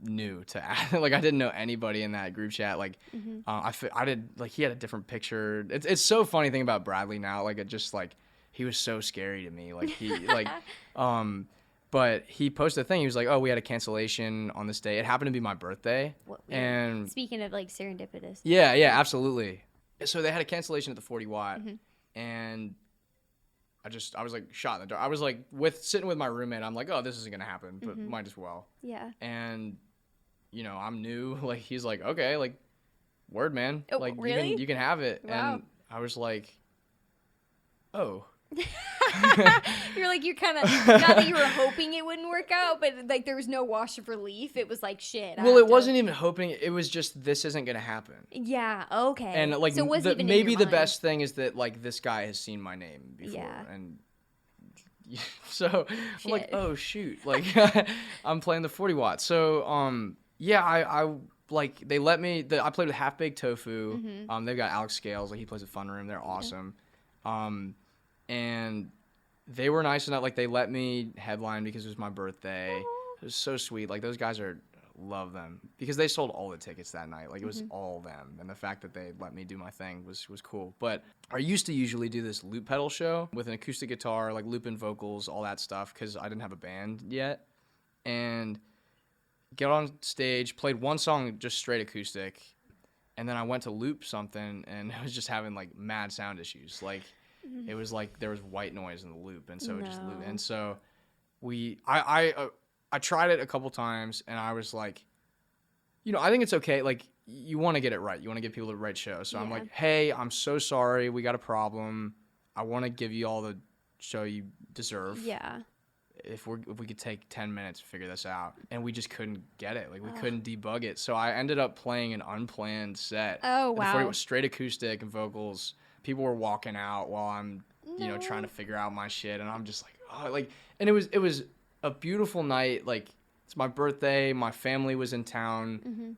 new to like I didn't know anybody in that group chat. Like, I did, like, he had a different picture. It's so funny thing about Bradley now. Like, it just like he was so scary to me. Like he like But he posted a thing. He was like, "Oh, we had a cancellation on this day. It happened to be my birthday." And speaking of like serendipitous. Yeah, absolutely. So they had a cancellation at the 40 watt, and I was like shot in the dark. I was like sitting with my roommate. I'm like, "Oh, this isn't gonna happen, but might as well." Yeah. And I'm new. Like, he's like, "Okay, like, word, man. Oh, like, really? you can have it." Wow. And I was like, "Oh." You're kind of, not that you were hoping it wouldn't work out, but like there was no wash of relief. It was like, shit. Well, it wasn't even hoping. It was just, this isn't going to happen. Yeah, okay. And like, so it wasn't even maybe in the your best thing is that like this guy has seen my name before. Yeah. And so I'm like, oh shoot. Like, I'm playing the 40 watt. So, I like, they let me, I played with Half Baked Tofu. They've got Alex Scales. Like, he plays at Fun Room. They're awesome. And they were nice enough, like, they let me headline because it was my birthday. It was so sweet. Like, those guys love them. Because they sold all the tickets that night. Like, it was all them. And the fact that they let me do my thing was cool. But I used to usually do this loop pedal show with an acoustic guitar, like looping vocals, all that stuff, because I didn't have a band yet. And get on stage, played one song just straight acoustic, and then I went to loop something, and I was just having, like, mad sound issues. Like, it was like there was white noise in the loop, and so it just looped. And so I tried it a couple times, and I was like, I think it's okay. Like, you want to get it right. You want to give people the right show. So I'm like, hey, I'm so sorry. We got a problem. I want to give you all the show you deserve. Yeah. If we could take 10 minutes to figure this out. And we just couldn't get it. Like, we couldn't debug it. So I ended up playing an unplanned set. Oh, wow. It was straight acoustic and vocals. People were walking out while I'm, trying to figure out my shit. And I'm just like, oh, like, and it was a beautiful night. Like, it's my birthday. My family was in town.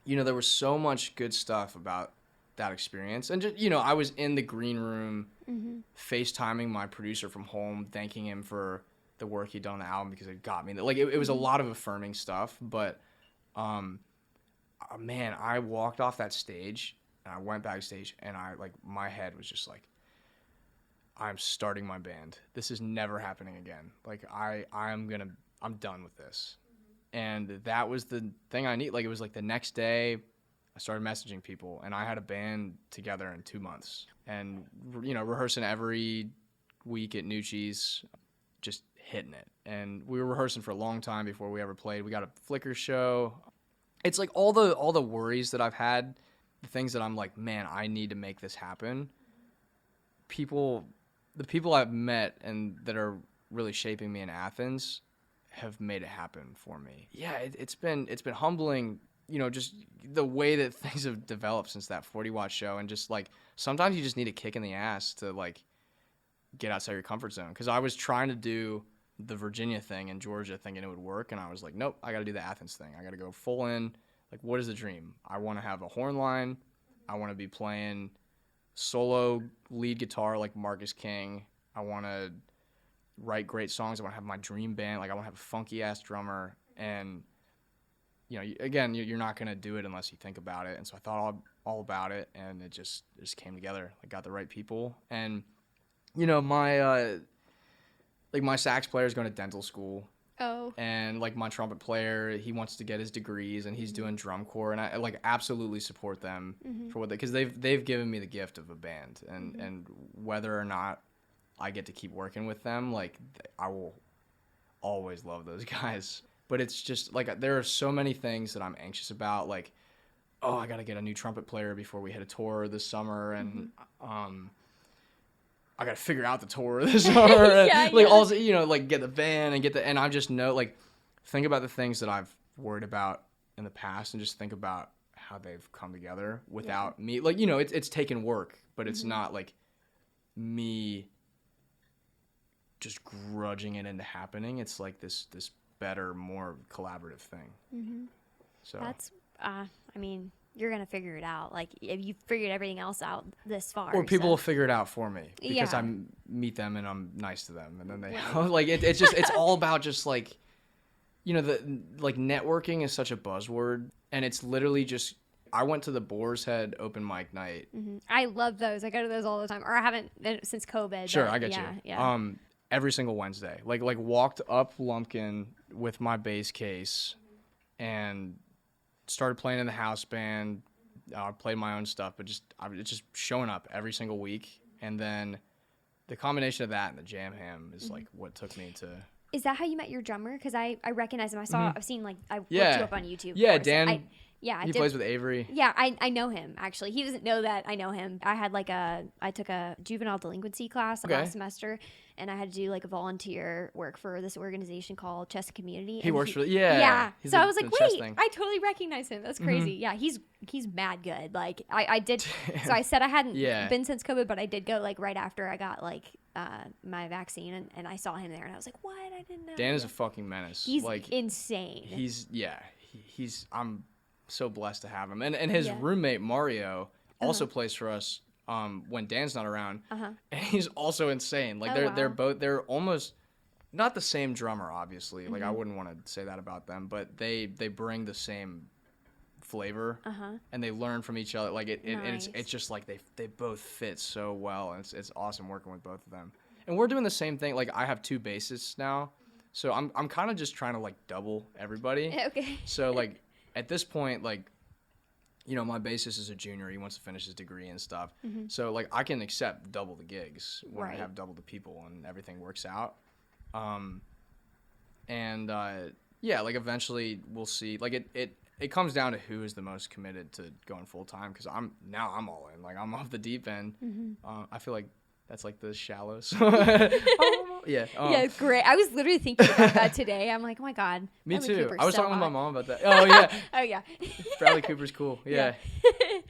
There was so much good stuff about that experience. And just, I was in the green room FaceTiming my producer from home, thanking him for the work he'd done on the album because it got me. Like, it was a lot of affirming stuff. But, man, I walked off that stage and I went backstage and my head was just like, I'm starting my band. This is never happening again. Like, I'm done with this. And that was the thing I need. Like, it was like the next day I started messaging people, and I had a band together in 2 months. And, rehearsing every week at Nucci's, just hitting it. And we were rehearsing for a long time before we ever played. We got a Flickr show. It's like all the worries that I've had, the things that I'm like, man, I need to make this happen. The people I've met and that are really shaping me in Athens have made it happen for me. Yeah, it's been humbling, just the way that things have developed since that 40 watt show. And just like, sometimes you just need a kick in the ass to like get outside your comfort zone. Cause I was trying to do the Virginia thing in Georgia thinking it would work. And I was like, nope, I got to do the Athens thing. I got to go full in. Like, what is the dream? I want to have a horn line. I want to be playing solo lead guitar like Marcus King. I want to write great songs. I want to have my dream band. Like, I want to have a funky ass drummer. And again, you're not going to do it unless you think about it. And so I thought all about it, and it just came together. I got the right people. And, my sax player is going to dental school. Oh. And, my trumpet player, he wants to get his degrees, and he's doing drum corps. And I, absolutely support them for what because they've given me the gift of a band. And whether or not I get to keep working with them, I will always love those guys. But it's just, there are so many things that I'm anxious about. I got to get a new trumpet player before we hit a tour this summer. And I got to figure out the tour this summer. And, also, get the van and and I just know, think about the things that I've worried about in the past and just think about how they've come together without me. It's taken work, but it's not, me just grudging it into happening. It's, this better, more collaborative thing. So that's you're gonna figure it out. If you figured everything else out this far, or people will figure it out for me because I meet them and I'm nice to them, and then they it's all about just the networking is such a buzzword, and it's literally just I went to the Boar's Head open mic night. I love those. I go to those all the time, or I haven't since COVID. Sure, I get you. Yeah. Every single Wednesday, walked up Lumpkin with my bass case and started playing in the house band. I played my own stuff, but it's just showing up every single week. And then the combination of that and the jam ham is what took me to. Is that how you met your drummer? Because I recognize him. I've seen I looked you up on YouTube. Yeah, Dan. He plays with Avery. Yeah, I know him, actually. He doesn't know that I know him. I took a juvenile delinquency class last semester, and I had to do a volunteer work for this organization called Chess Community. He works for Yeah. So I was like, wait, I totally recognize him. That's crazy. Yeah, he's mad good. I did. So I said I hadn't been since COVID, but I did go right after I got my vaccine, and I saw him there, and I was like, what? I didn't know. Dan is a fucking menace. He's insane. He's I'm so blessed to have him, and his roommate Mario also plays for us when Dan's not around, and he's also insane. They're almost not the same drummer, obviously. I wouldn't want to say that about them, but they bring the same flavor, and they learn from each other. And it's just they both fit so well, and it's awesome working with both of them. And we're doing the same thing. I have two bassists now, so I'm kind of just trying to double everybody. Okay. So at this point, my bassist is a junior. He wants to finish his degree and stuff. So I can accept double the gigs when I have double the people and everything works out. Eventually we'll see. It comes down to who is the most committed to going full time, because I'm all in. I'm off the deep end. I feel like that's the shallows. Yeah, it's great. I was literally thinking about that today. I'm like, oh my god. Me too. I was talking with my mom about that. Oh yeah. Oh yeah. Bradley Cooper's cool. Yeah.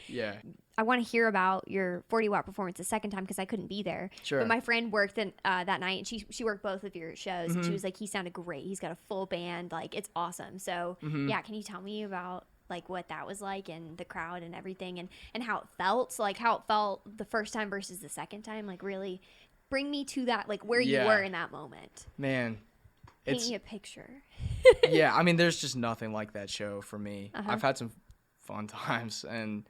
Yeah. I want to hear about your 40-watt performance the second time because I couldn't be there. Sure. But my friend worked that night, and she worked both of your shows, and she was like, he sounded great. He's got a full band. It's awesome. So yeah, can you tell me about what that was like, and the crowd and everything, and how it felt? How it felt the first time versus the second time? Really bring me to that, where you were in that moment. Man. Paint me a picture. Yeah, there's just nothing like that show for me. I've had some fun times, and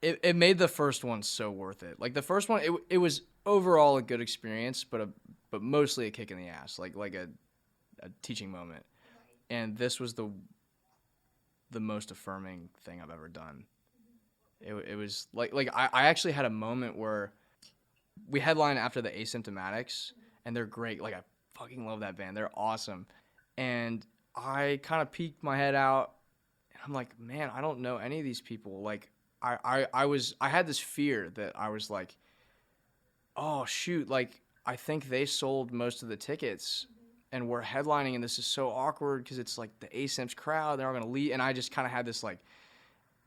it made the first one so worth it. The first one, it was overall a good experience, but mostly a kick in the ass, a teaching moment. And this was the most affirming thing I've ever done. It was I actually had a moment where we headline after the Asymptomatics, and they're great. I fucking love that band. They're awesome. And I kind of peeked my head out, and I'm like, man, I don't know any of these people. I had this fear that I was like, oh shoot, I think they sold most of the tickets, and we're headlining, and this is so awkward because it's the Asymps crowd, they're all gonna leave, and I just kind of had this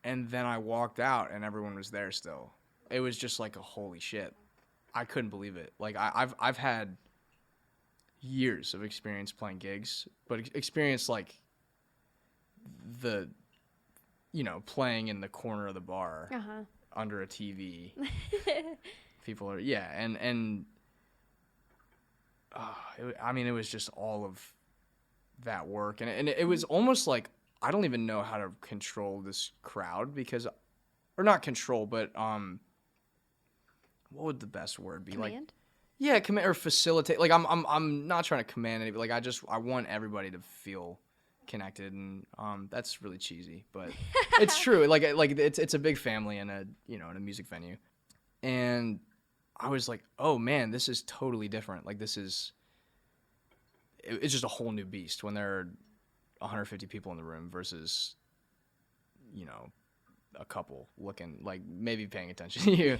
and then I walked out, and everyone was there still. It was just a holy shit. I couldn't believe it. I've had years of experience playing gigs, but experience the playing in the corner of the bar under a TV. People are and it was just all of that work, and it was almost I don't even know how to control this crowd because, or not control, but what would the best word be? Command? Like, yeah, command or facilitate. Like I'm not trying to command anybody. Like I want everybody to feel connected, and that's really cheesy, but it's true. Like it's a big family in a in a music venue, and I was like, oh man, this is totally different. Like it's just a whole new beast when there are 150 people in the room versus a couple looking, like maybe paying attention to you.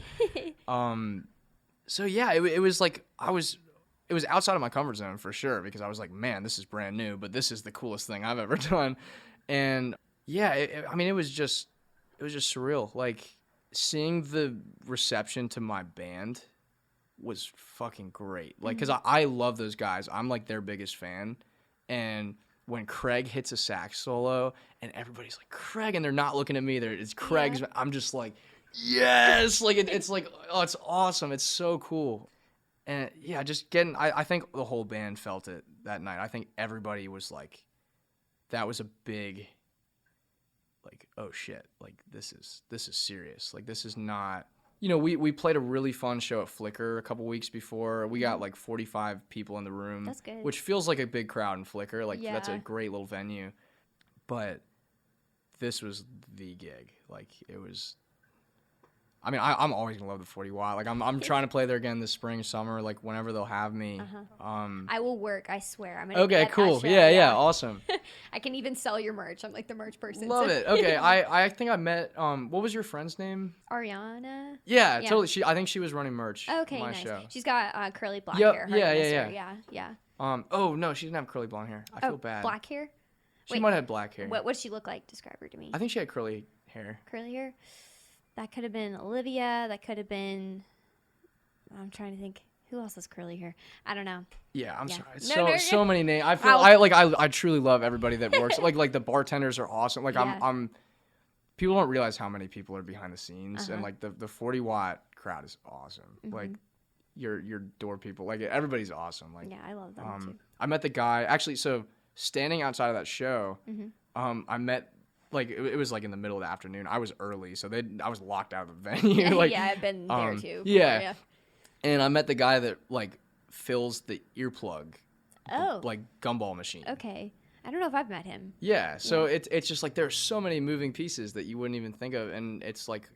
So yeah, it was like it was outside of my comfort zone for sure, because I was like, man, this is brand new, but this is the coolest thing I've ever done. And yeah, it was just surreal. Like seeing the reception to my band was fucking great. Like, cause I love those guys. I'm like their biggest fan. And when Craig hits a sax solo and everybody's like, Craig, and they're not looking at me, it's Craig's. Yeah. I'm just like, yes, like it's like, oh, it's awesome. It's so cool. And yeah, just I think the whole band felt it that night. I think everybody was like, that was a big, like, oh shit, like this is serious. Like this is not, we played a really fun show at Flickr a couple weeks before. We got like 45 people in the room. That's good. Which feels like a big crowd in Flickr. Like that's a great little venue. But this was the gig. Like it was, I mean, I'm always gonna love the 40 Watt. Like I'm trying to play there again this spring, summer, like whenever they'll have me. I will work. I swear. I'm gonna okay, cool. Yeah, awesome. I can even sell your merch. I'm like the merch person. Love it. Okay, I think I met. What was your friend's name? Ariana. Yeah, totally. I think she was running merch. Okay, my nice. show. She's got curly black hair. Yeah. Oh no, she didn't have curly blonde hair. I feel bad. Black hair. She might have black hair. What does she look like? Describe her to me. I think she had curly hair. Curly hair. That could have been Olivia. That could have been. I'm trying to think. Who else has curly hair? I don't know. Yeah, I'm sorry. So many names. I feel I truly love everybody that works. like the bartenders are awesome. Like I'm. People don't realize how many people are behind the scenes, and like the 40 Watt crowd is awesome. Like your door people, like everybody's awesome. Like I love them too. I met the guy actually. So standing outside of that show, I met. Like it was like in the middle of the afternoon. I was early, so I was locked out of the venue. Like I've been there too. Yeah, and I met the guy that like fills the earplug. Like gumball machine. Okay, I don't know if I've met him. Yeah, so it's just like there's so many moving pieces that you wouldn't even think of, and it's like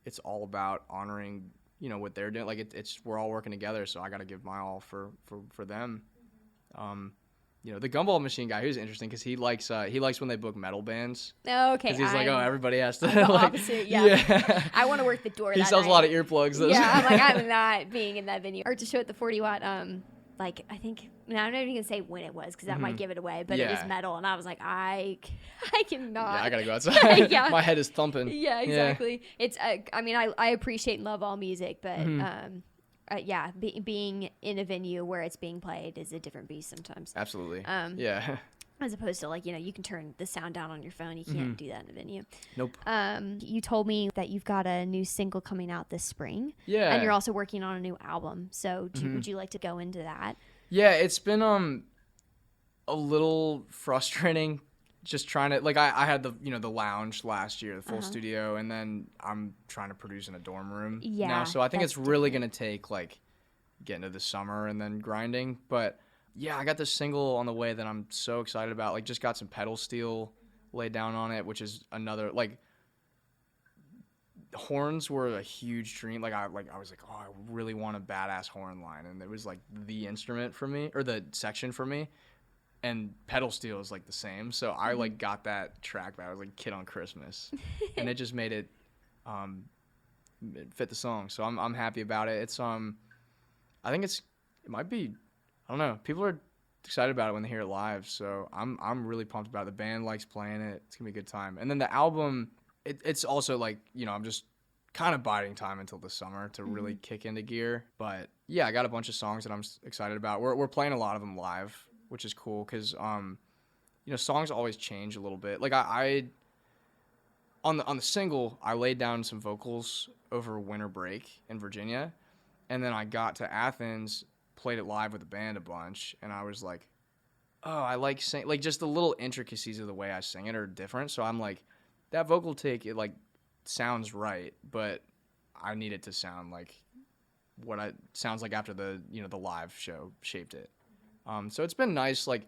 it's all about honoring what they're doing. Like it's we're all working together, so I got to give my all for them. The gumball machine guy, who's interesting because he likes when they book metal bands. Oh, okay. Because he's like, oh, everybody has to. The opposite, yeah. I want to work the door. He sells a lot of earplugs. Yeah, I'm like, I'm not being in that venue. Or to show at the 40 Watt, like I think I'm not even gonna say when it was because that might give it away. But it was metal, and I was like, I cannot. Yeah, I gotta go outside. Yeah. My head is thumping. Yeah, exactly. Yeah. It's I mean I appreciate and love all music, but being in a venue where it's being played is a different beast sometimes. Absolutely. Yeah. As opposed to like, you can turn the sound down on your phone. You can't do that in a venue. Nope. You told me that you've got a new single coming out this spring. Yeah. And you're also working on a new album. So would you like to go into that? Yeah, it's been a little frustrating. Just trying to I had the lounge last year, the full studio, and then I'm trying to produce in a dorm room now. So I think it's really gonna take getting to the summer and then grinding. But yeah, I got this single on the way that I'm so excited about. Just got some pedal steel laid down on it, which is another horns were a huge dream. I was like, oh, I really want a badass horn line, and it was the instrument for me or the section for me. And pedal steel is the same, so I got that track back. I was like Kid on Christmas, and it just made it fit the song. So I'm happy about it. It's I think it might be, I don't know. People are excited about it when they hear it live, so I'm really pumped about it. The band likes playing it. It's gonna be a good time. And then the album, it's also I'm just kind of biding time until the summer to really kick into gear. But yeah, I got a bunch of songs that I'm excited about. We're playing a lot of them live, which is cool because songs always change a little bit. I on the single, I laid down some vocals over winter break in Virginia, and then I got to Athens, played it live with the band a bunch, and I was like, I like sing, like just the little intricacies of the way I sing it are different. So I'm like, that vocal take, it like sounds right, but I need it to sound like what it sounds like after the, the live show shaped it. So it's been nice, like,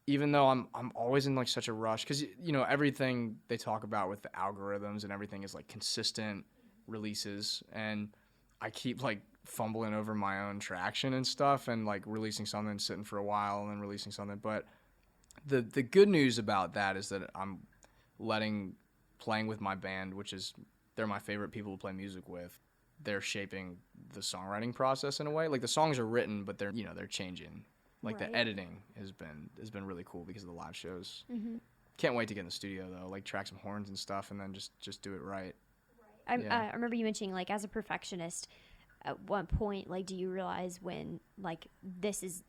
even though I'm always in like such a rush, because everything they talk about with the algorithms and everything is like consistent releases, and I keep like fumbling over my own traction and stuff, and like releasing something, sitting for a while, and then releasing something. But the good news about that is that I'm playing with my band, which is they're my favorite people to play music with. They're shaping the songwriting process in a way. Like the songs are written, but they're changing. Like the editing has been really cool because of the live shows. Mm-hmm. Can't wait to get in the studio though, like track some horns and stuff, and then just do it right. I remember you mentioning, like, as a perfectionist, at what point, like, do you realize when, like, this is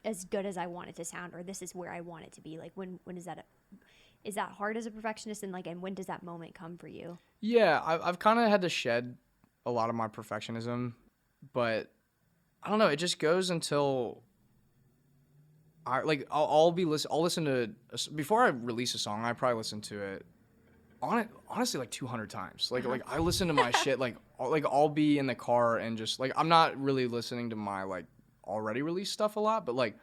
as good as I want it to sound, or this is where I want it to be? Like, when is that hard as a perfectionist, and when does that moment come for you? Yeah, I've kind of had to shed a lot of my perfectionism, but I don't know, it just goes until I'll listen to, before I release a song, I probably listen to it honestly like 200 times. Like I listen to my shit like I'll be in the car and just like, I'm not really listening to my like already released stuff a lot, but like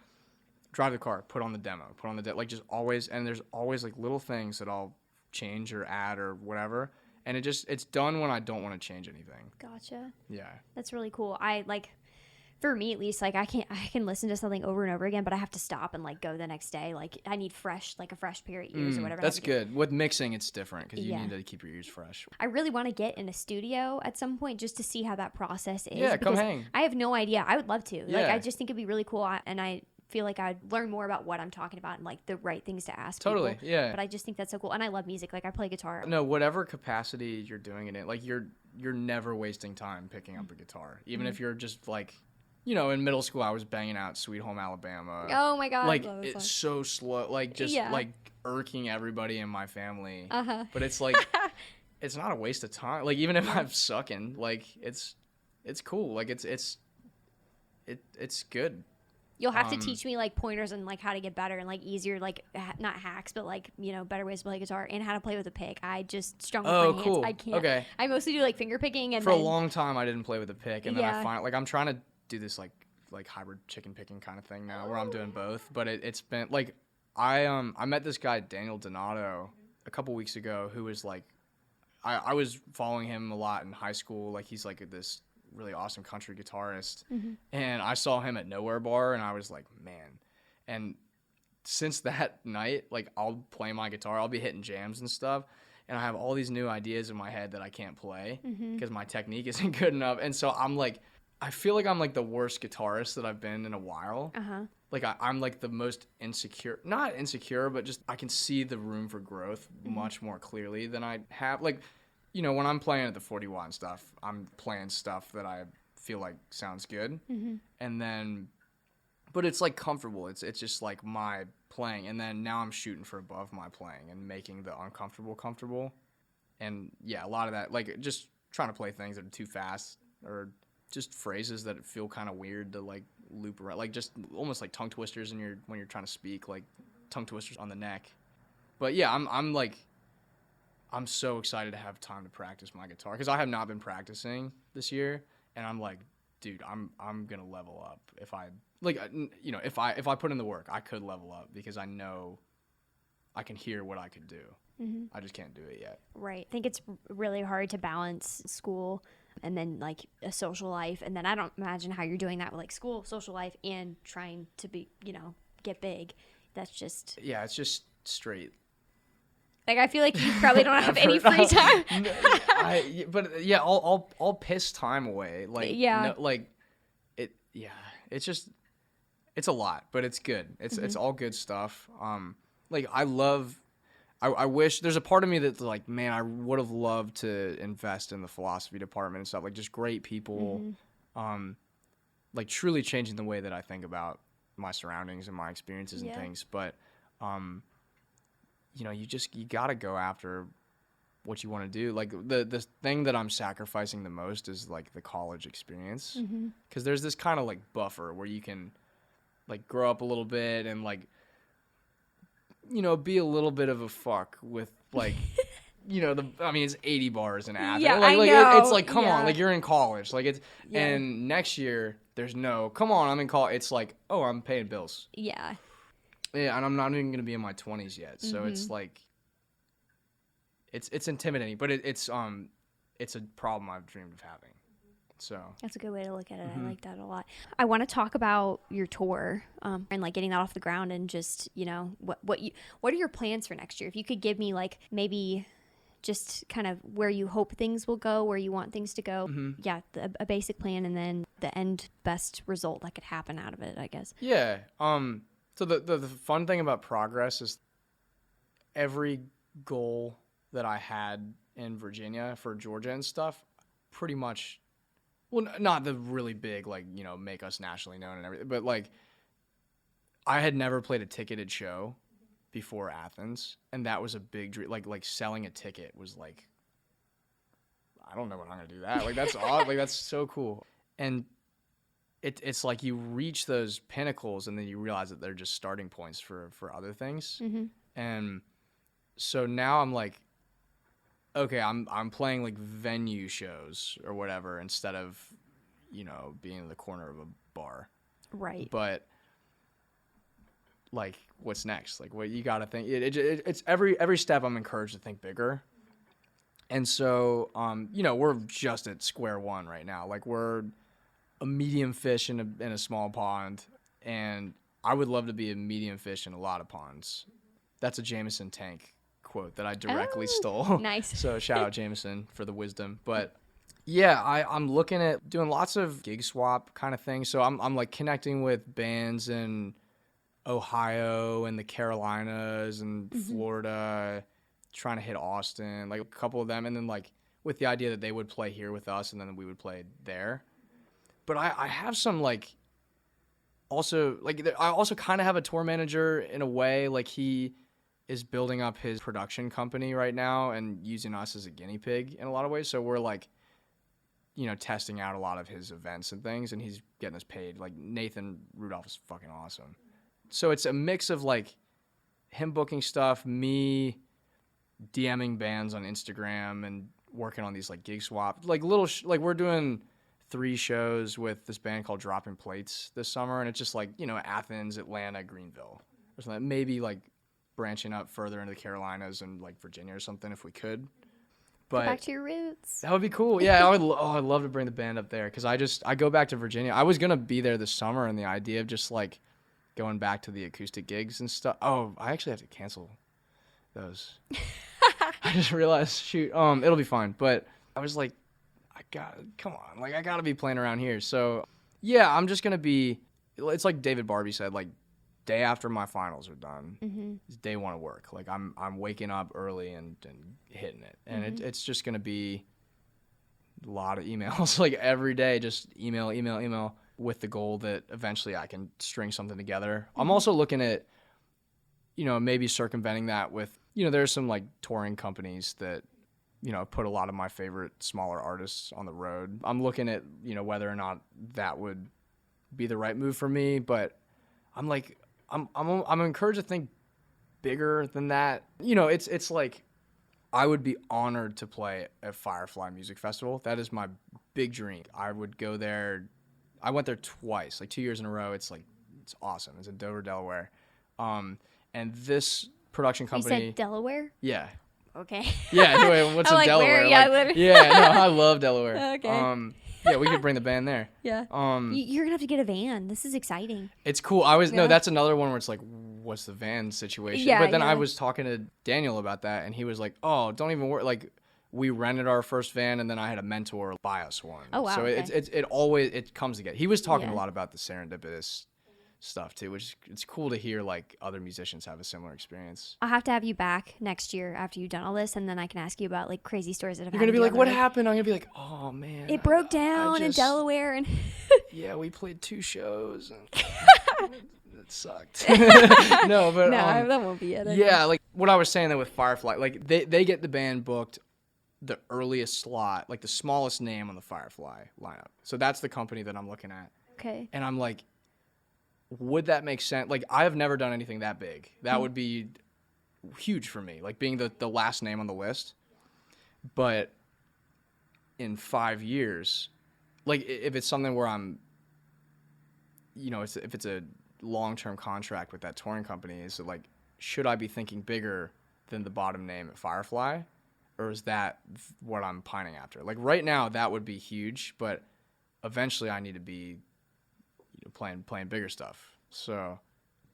drive the car, put on the demo, like just always, and there's always like little things that I'll change or add or whatever, and it's done when I don't want to change anything. Gotcha. Yeah, that's really cool. For me at least, like I can listen to something over and over again, but I have to stop and like go the next day. Like I need a fresh pair of ears or whatever. That's good. With mixing, it's different because you need to keep your ears fresh. I really want to get in a studio at some point just to see how that process is. Yeah, come hang. I have no idea. I would love to. Yeah. Like I just think it'd be really cool, and I feel like I'd learn more about what I'm talking about and like the right things to ask people. Yeah. But I just think that's so cool, and I love music. Like I play guitar. No, whatever capacity you're doing it in, like you're never wasting time picking up a guitar, even if you're just like. In middle school, I was banging out Sweet Home Alabama. Oh, my God. Like, it's so slow. Like, just, like, irking everybody in my family. Uh-huh. But it's, like, it's not a waste of time. Like, even if I'm sucking, like, it's cool. Like, it's good. You'll have to teach me, like, pointers and, like, how to get better and, like, easier, like, not hacks, but, like, better ways to play guitar and how to play with a pick. I just struggle with my hands. I can't. Okay. I mostly do, like, finger picking. And For a long time, I didn't play with a pick. And then I find, like, I'm trying to do this like hybrid chicken picking kind of thing now where I'm doing both, but it's been like I met this guy Daniel Donato a couple weeks ago who was like I was following him a lot in high school. Like he's like this really awesome country guitarist, and I saw him at Nowhere Bar and I was like, man. And since that night, like I'll play my guitar, I'll be hitting jams and stuff, and I have all these new ideas in my head that I can't play because my technique isn't good enough. And so I'm like, I feel like I'm like the worst guitarist that I've been in a while. Like I'm like the most not insecure, but just I can see the room for growth much more clearly than I have. Like, when I'm playing at the 40 watt and stuff, I'm playing stuff that I feel like sounds good. And then, but it's like comfortable. It's just like my playing. And then now I'm shooting for above my playing and making the uncomfortable comfortable. And yeah, a lot of that, like just trying to play things that are too fast or just phrases that feel kind of weird to like loop around, like just almost like tongue twisters when you're trying to speak, like tongue twisters on the neck. But yeah, I'm so excited to have time to practice my guitar because I have not been practicing this year, and I'm like, dude, I'm gonna level up if I like, if I put in the work, I could level up because I know I can hear what I could do. I just can't do it yet. Right. I think it's really hard to balance school and then like a social life, and then I don't imagine how you're doing that with like school, social life, and trying to be, get big. That's just it's just straight. Like I feel like you probably don't have any free time. But yeah, I'll piss time away. Like it's just it's a lot, but it's good. It's all good stuff. Like I wish there's a part of me that's like, man, I would have loved to invest in the philosophy department and stuff. Like just great people, like truly changing the way that I think about my surroundings and my experiences and things. But, you got to go after what you want to do. Like the thing that I'm sacrificing the most is like the college experience. 'Cause there's this kind of like buffer where you can like grow up a little bit and like, you know, be a little bit of a fuck with like, you know, it's 80 bars in Athens. Yeah, like, I know. It's like, come on, Yeah. like you're in college. Like it's, Yeah. and next year there's no, come on, I'm in college. It's like, oh, I'm paying bills. Yeah. Yeah, and I'm not even going to be in my 20s yet. So it's like, it's intimidating, but it's a problem I've dreamed of having. So That's a good way to look at it. I like that a lot. I want to talk about your tour and like getting that off the ground and just, you know, what are your plans for next year? If you could give me like maybe just kind of where you hope things will go, where you want things to go. Yeah, a basic plan and then the end best result that could happen out of it, I guess. yeah. So the fun thing about progress is every goal that I had in Virginia for Georgia and stuff, pretty much, well, not the really big, like, you know, make us nationally known and everything, but like, I had never played a ticketed show before Athens, and that was a big dream. Like selling a ticket was like, I don't know when I'm gonna do that. Like that's odd. Like that's so cool. And it's like you reach those pinnacles, and then you realize that they're just starting points for other things. And so now I'm like, okay, I'm playing like venue shows or whatever instead of, you know, being in the corner of a bar. Right. But like, what's next? Like, what you got to think. It's every step I'm encouraged to think bigger. And so, you know, we're just at square one right now. Like, we're a medium fish in a small pond, and I would love to be a medium fish in a lot of ponds. That's a Jameson Tank quote that I directly stole. Nice. So shout out Jameson for the wisdom. But yeah, I'm looking at doing lots of gig swap kind of things. So I'm like connecting with bands in Ohio and the Carolinas and Florida, trying to hit Austin, like a couple of them, and then like with the idea that they would play here with us and then we would play there. But I have some like also like I also kind of have a tour manager in a way. Like he is building up his production company right now and using us as a guinea pig in a lot of ways. So we're like, you know, testing out a lot of his events and things, and he's getting us paid. Like Nathan Rudolph is fucking awesome. So it's a mix of like him booking stuff, me DMing bands on Instagram and working on these like gig swap, like little, like we're doing 3 shows with this band called Dropping Plates this summer. And it's just like, you know, Athens, Atlanta, Greenville or something. Maybe like branching up further into the Carolinas and like Virginia or something if we could. But Go back to your roots. that would be cool. Yeah, I'd love to bring the band up there because I go back to Virginia. I was gonna be there this summer, and the idea of just like going back to the acoustic gigs and stuff. Oh, I actually have to cancel those. I just realized, shoot, it'll be fine. But I was like, I gotta be playing around here. So yeah, I'm just gonna be. It's like David Barbie said, like day after my finals are done, is day one of work. Like I'm waking up early and hitting it, and it's just gonna be a lot of emails, like every day, just email, with the goal that eventually I can string something together. I'm also looking at, you know, maybe circumventing that with, you know, there's some like touring companies that, you know, put a lot of my favorite smaller artists on the road. I'm looking at, you know, whether or not that would be the right move for me, but I'm like, I'm encouraged to think bigger than that. You know, it's like I would be honored to play at Firefly Music Festival. That is my big dream. I would go there. I went there twice, like 2 years in a row. It's like, it's awesome. It's in Dover, Delaware. And this production company. You said Delaware? Yeah. Okay. Yeah. Anyway, what's I'm in like, Delaware? where? Yeah, literally. Yeah. No, I love Delaware. Okay. Yeah, we could bring the band there. Yeah. You're gonna have to get a van. This is exciting. It's cool. No, that's another one where it's like, what's the van situation? Yeah, but then yeah. I was talking to Daniel about that, and he was like, oh, don't even worry. Like, we rented our first van, and then I had a mentor buy us one. Oh, wow. So okay. it comes together. He was talking Yeah. a lot about the serendipitous stuff too, which it's cool to hear like other musicians have a similar experience. I'll have to have you back next year after you've done all this, and then I can ask you about like crazy stories that have You're gonna happened. be like, what happened? happened? I'm gonna be like, oh man, It broke down in Delaware, and yeah, we played 2 shows. And it sucked. No, but that won't be it. yeah, like what I was saying though with Firefly, like they get the band booked the earliest slot, like the smallest name on the Firefly lineup. So that's the company that I'm looking at. Okay. And I'm like, would that make sense? Like, I have never done anything that big. That would be huge for me, like being the last name on the list. But in 5 years, like if it's something where I'm, if it's a long-term contract with that touring company, is it like, should I be thinking bigger than the bottom name at Firefly? Or is that what I'm pining after? Like right now, that would be huge, but eventually I need to be playing bigger stuff. So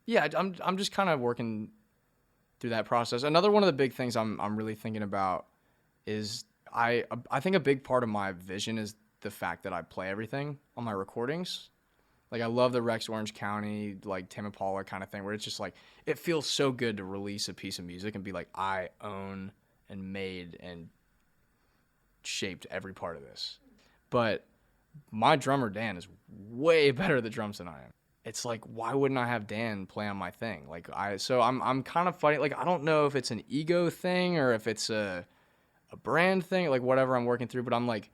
yeah, I'm just kind of working through that process. Another one of the big things I'm really thinking about is I think a big part of my vision is the fact that I play everything on my recordings. Like I love the Rex Orange County, like Tame Impala kind of thing, where it's just like, it feels so good to release a piece of music and be like, I own and made and shaped every part of this. But my drummer Dan is way better at the drums than I am. It's like, why wouldn't I have Dan play on my thing? Like I'm kind of fighting. Like I don't know if it's an ego thing or if it's a brand thing, like whatever I'm working through. But I'm like,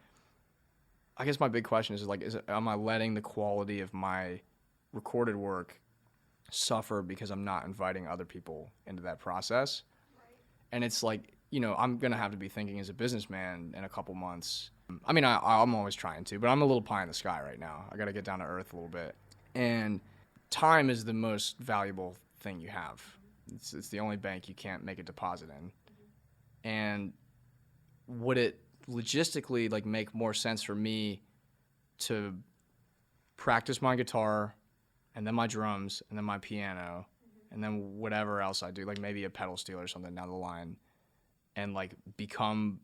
I guess my big question is like, am I letting the quality of my recorded work suffer because I'm not inviting other people into that process? And it's like, I'm going to have to be thinking as a businessman in a couple months. I mean, I'm always trying to, but I'm a little pie in the sky right now. I got to get down to earth a little bit. And time is the most valuable thing you have. It's the only bank you can't make a deposit in. And would it logistically like make more sense for me to practice my guitar and then my drums and then my piano and then whatever else I do, like maybe a pedal steel or something down the line, and like become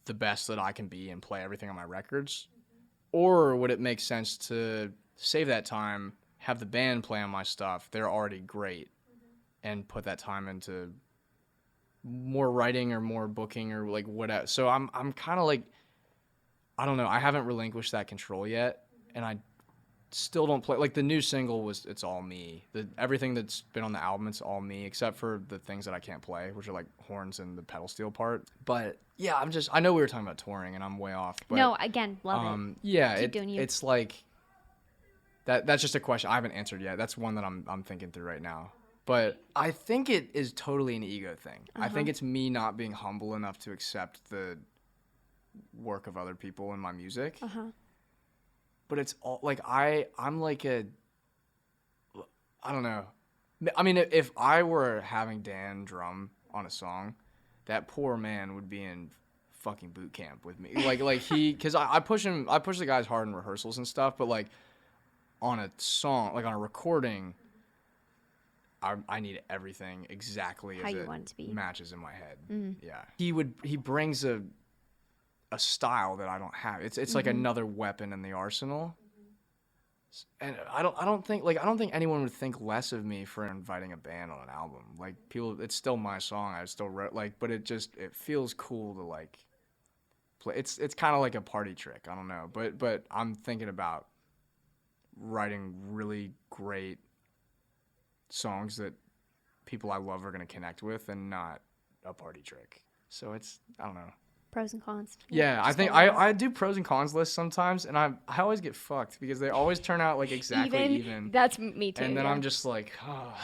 the best that I can be and play everything on my records? Or would it make sense to save that time, have the band play on my stuff, they're already great, and put that time into more writing or more booking or like whatever? So I'm kind of like, I don't know, I haven't relinquished that control yet, and I still don't play. Like the new single it's all me. Everything that's been on the album, it's all me, except for the things that I can't play, which are like horns and the pedal steel part. But yeah, I know we were talking about touring and I'm way off, but no, again, love it. Yeah, Keep doing you. It's like that's just a question I haven't answered yet. That's one that I'm thinking through right now. But I think it is totally an ego thing. I think it's me not being humble enough to accept the work of other people in my music. But it's all like I'm like I don't know. I mean, if I were having Dan drum on a song, that poor man would be in fucking boot camp with me. Like because I push the guys hard in rehearsals and stuff, but like on a song, like on a recording, I need everything exactly how as you want it to be. Matches in my head. Yeah, he brings a style that I don't have. It's like another weapon in the arsenal. And I don't think anyone would think less of me for inviting a band on an album. Like people, it's still my song. I still wrote but it feels cool to like play. It's kind of like a party trick. I don't know, but I'm thinking about writing really great songs that people I love are going to connect with, and not a party trick. So I don't know. Pros and cons. Yeah, I think I do pros and cons lists sometimes, and I always get fucked because they always turn out like exactly even. That's me too. And then I'm just like, oh,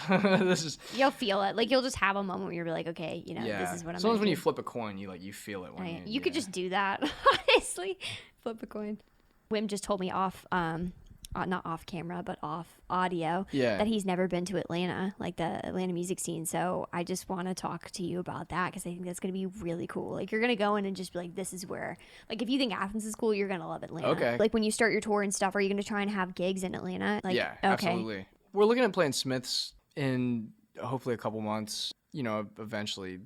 this is. You'll feel it. Like you'll just have a moment where you're like, okay, this is what I'm. Sometimes when you flip a coin, you feel it when you could just do that. Honestly, flip a coin. Wim just told me off. Not off camera, but off audio, that he's never been to Atlanta, like the Atlanta music scene. So I just want to talk to you about that because I think that's going to be really cool. Like you're going to go in and just be like, this is where, like if you think Athens is cool, you're going to love Atlanta. Okay. Like when you start your tour and stuff, are you going to try and have gigs in Atlanta? Like, yeah, absolutely. We're looking at playing Smith's in hopefully a couple months, eventually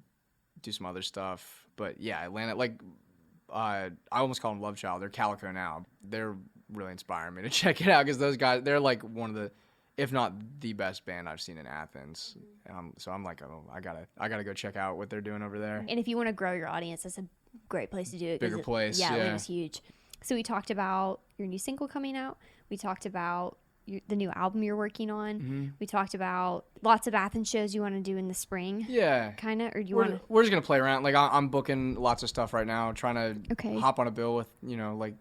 do some other stuff. But yeah, Atlanta, like I almost call them Love Child. They're Calico now. They're really inspiring me to check it out because those guys, they're like one of the, if not the best band I've seen in Athens. So I'm like, oh, I gotta go check out what they're doing over there. And if you want to grow your audience, that's a great place to do it. Bigger place. Yeah, Atlanta's huge. So we talked about your new single coming out. We talked about the new album you're working on. Mm-hmm. We talked about lots of Athens shows you want to do in the spring. Yeah. Kind of, or do you want to? We're just gonna play around. Like I'm booking lots of stuff right now, trying to hop on a bill with like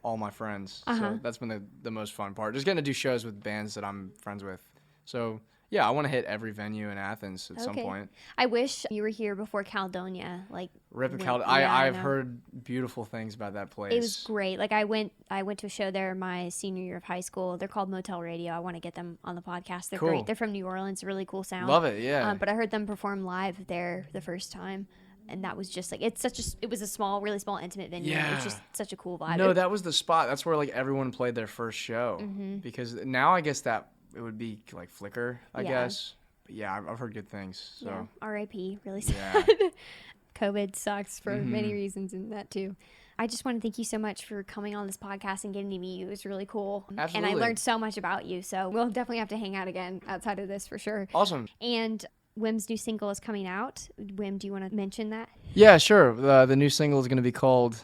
all my friends. Uh-huh. So that's been the most fun part. Just getting to do shows with bands that I'm friends with. So yeah, I want to hit every venue in Athens at some point. I wish you were here before Caledonia. Like Rip when- Caledonia. yeah, I I've know. heard beautiful things about that place. It was great. Like I went to a show there my senior year of high school. They're called Motel Radio. I want to get them on the podcast. They're Cool. great. They're from New Orleans. Really cool sound. Love it. Yeah. But I heard them perform live there the first time, and that was just like it was a small, really small, intimate venue. It was just such a cool vibe. No, that was the spot. That's where like everyone played their first show. Mm-hmm. Because now I guess that it would be like Flickr, I Yeah. guess. But yeah, I've heard good things. So Yeah. R.I.P. Really sad. yeah. COVID sucks for many reasons, and that too. I just want to thank you so much for coming on this podcast and getting to meet you. It was really cool. Absolutely. And I learned so much about you. So we'll definitely have to hang out again outside of this for sure. Awesome. And Wim's new single is coming out. Wim, do you want to mention that? Yeah, sure. The new single is going to be called